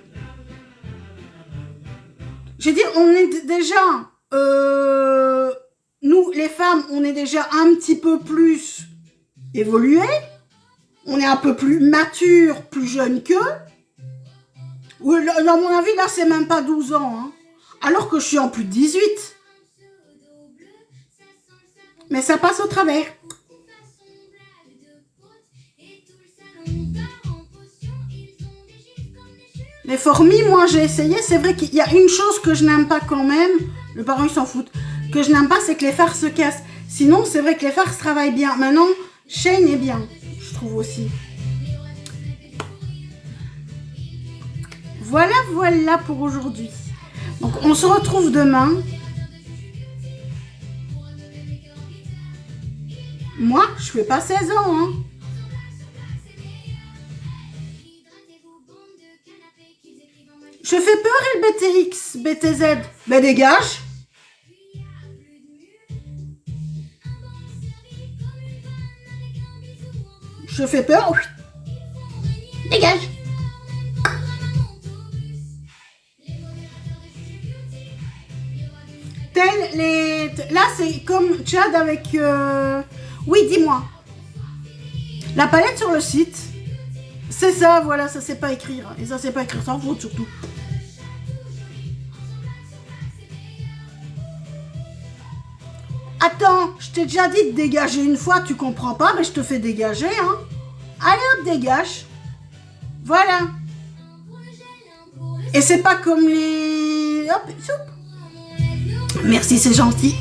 Je veux dire, on est déjà... nous, les femmes, on est déjà un petit peu plus évoluées. On est un peu plus mature, plus jeune qu'eux. À mon avis, là, c'est même pas 12 ans. Hein. Alors que je suis en plus de 18. Mais ça passe au travers. Les fourmis, moi, j'ai essayé. C'est vrai qu'il y a une chose que je n'aime pas quand même. Les parents, ils s'en foutent. Que je n'aime pas, c'est que les farces se cassent. Sinon, c'est vrai que les farces travaillent bien. Maintenant, Shane est bien, je trouve aussi. Voilà pour aujourd'hui. Donc, on se retrouve demain. Moi, je fais pas 16 ans, hein. Je fais peur, le BTX, BTZ. Ben, dégage. Je fais peur. Dégage. Là, c'est comme Chad avec... Oui, dis-moi. La palette sur le site. C'est ça, voilà, ça sait pas écrire. Et ça sait pas écrire, sans faute surtout. Attends, je t'ai déjà dit de dégager une fois, tu comprends pas, mais je te fais dégager, hein. Allez hop, dégage. Voilà. Et c'est pas comme les... Hop, soupe. Merci, c'est gentil.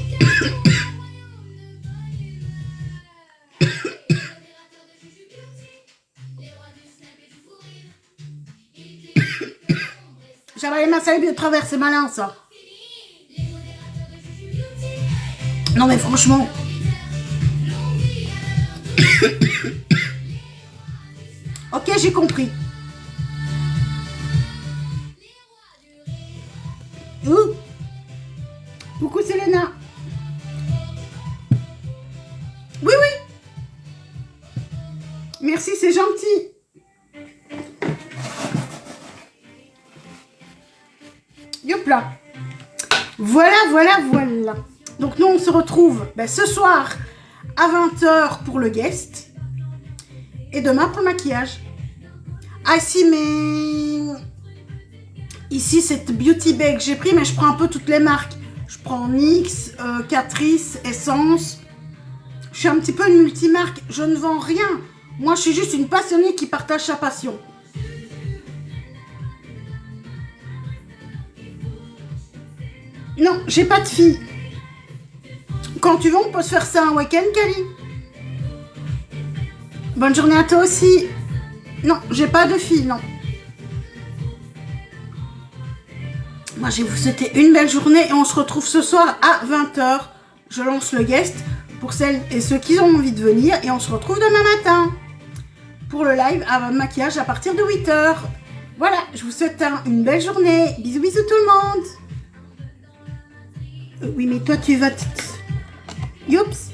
Ça va les massager de travers, c'est malin ça. Non mais franchement. Ok, j'ai compris. Ouh. Coucou Selena. Oui, oui. Merci, c'est gentil. Yop là. Voilà, voilà, voilà. Donc nous, on se retrouve ce soir à 20h pour le guest. Et demain pour le maquillage. Ah si, mais... Ici, cette beauty bag que j'ai pris, mais je prends un peu toutes les marques. Je prends NYX, Catrice, Essence. Je suis un petit peu une multimarque. Je ne vends rien. Moi, je suis juste une passionnée qui partage sa passion. Non, j'ai pas de fille. Quand tu veux, on peut se faire ça un week-end, Kali. Bonne journée à toi aussi. Non, j'ai pas de fille, non. Moi, je vais vous souhaiter une belle journée et on se retrouve ce soir à 20h. Je lance le guest pour celles et ceux qui ont envie de venir et on se retrouve demain matin pour le live à maquillage à partir de 8h. Voilà, je vous souhaite une belle journée. Bisous, bisous tout le monde. Oui, mais toi, tu vas... Youps.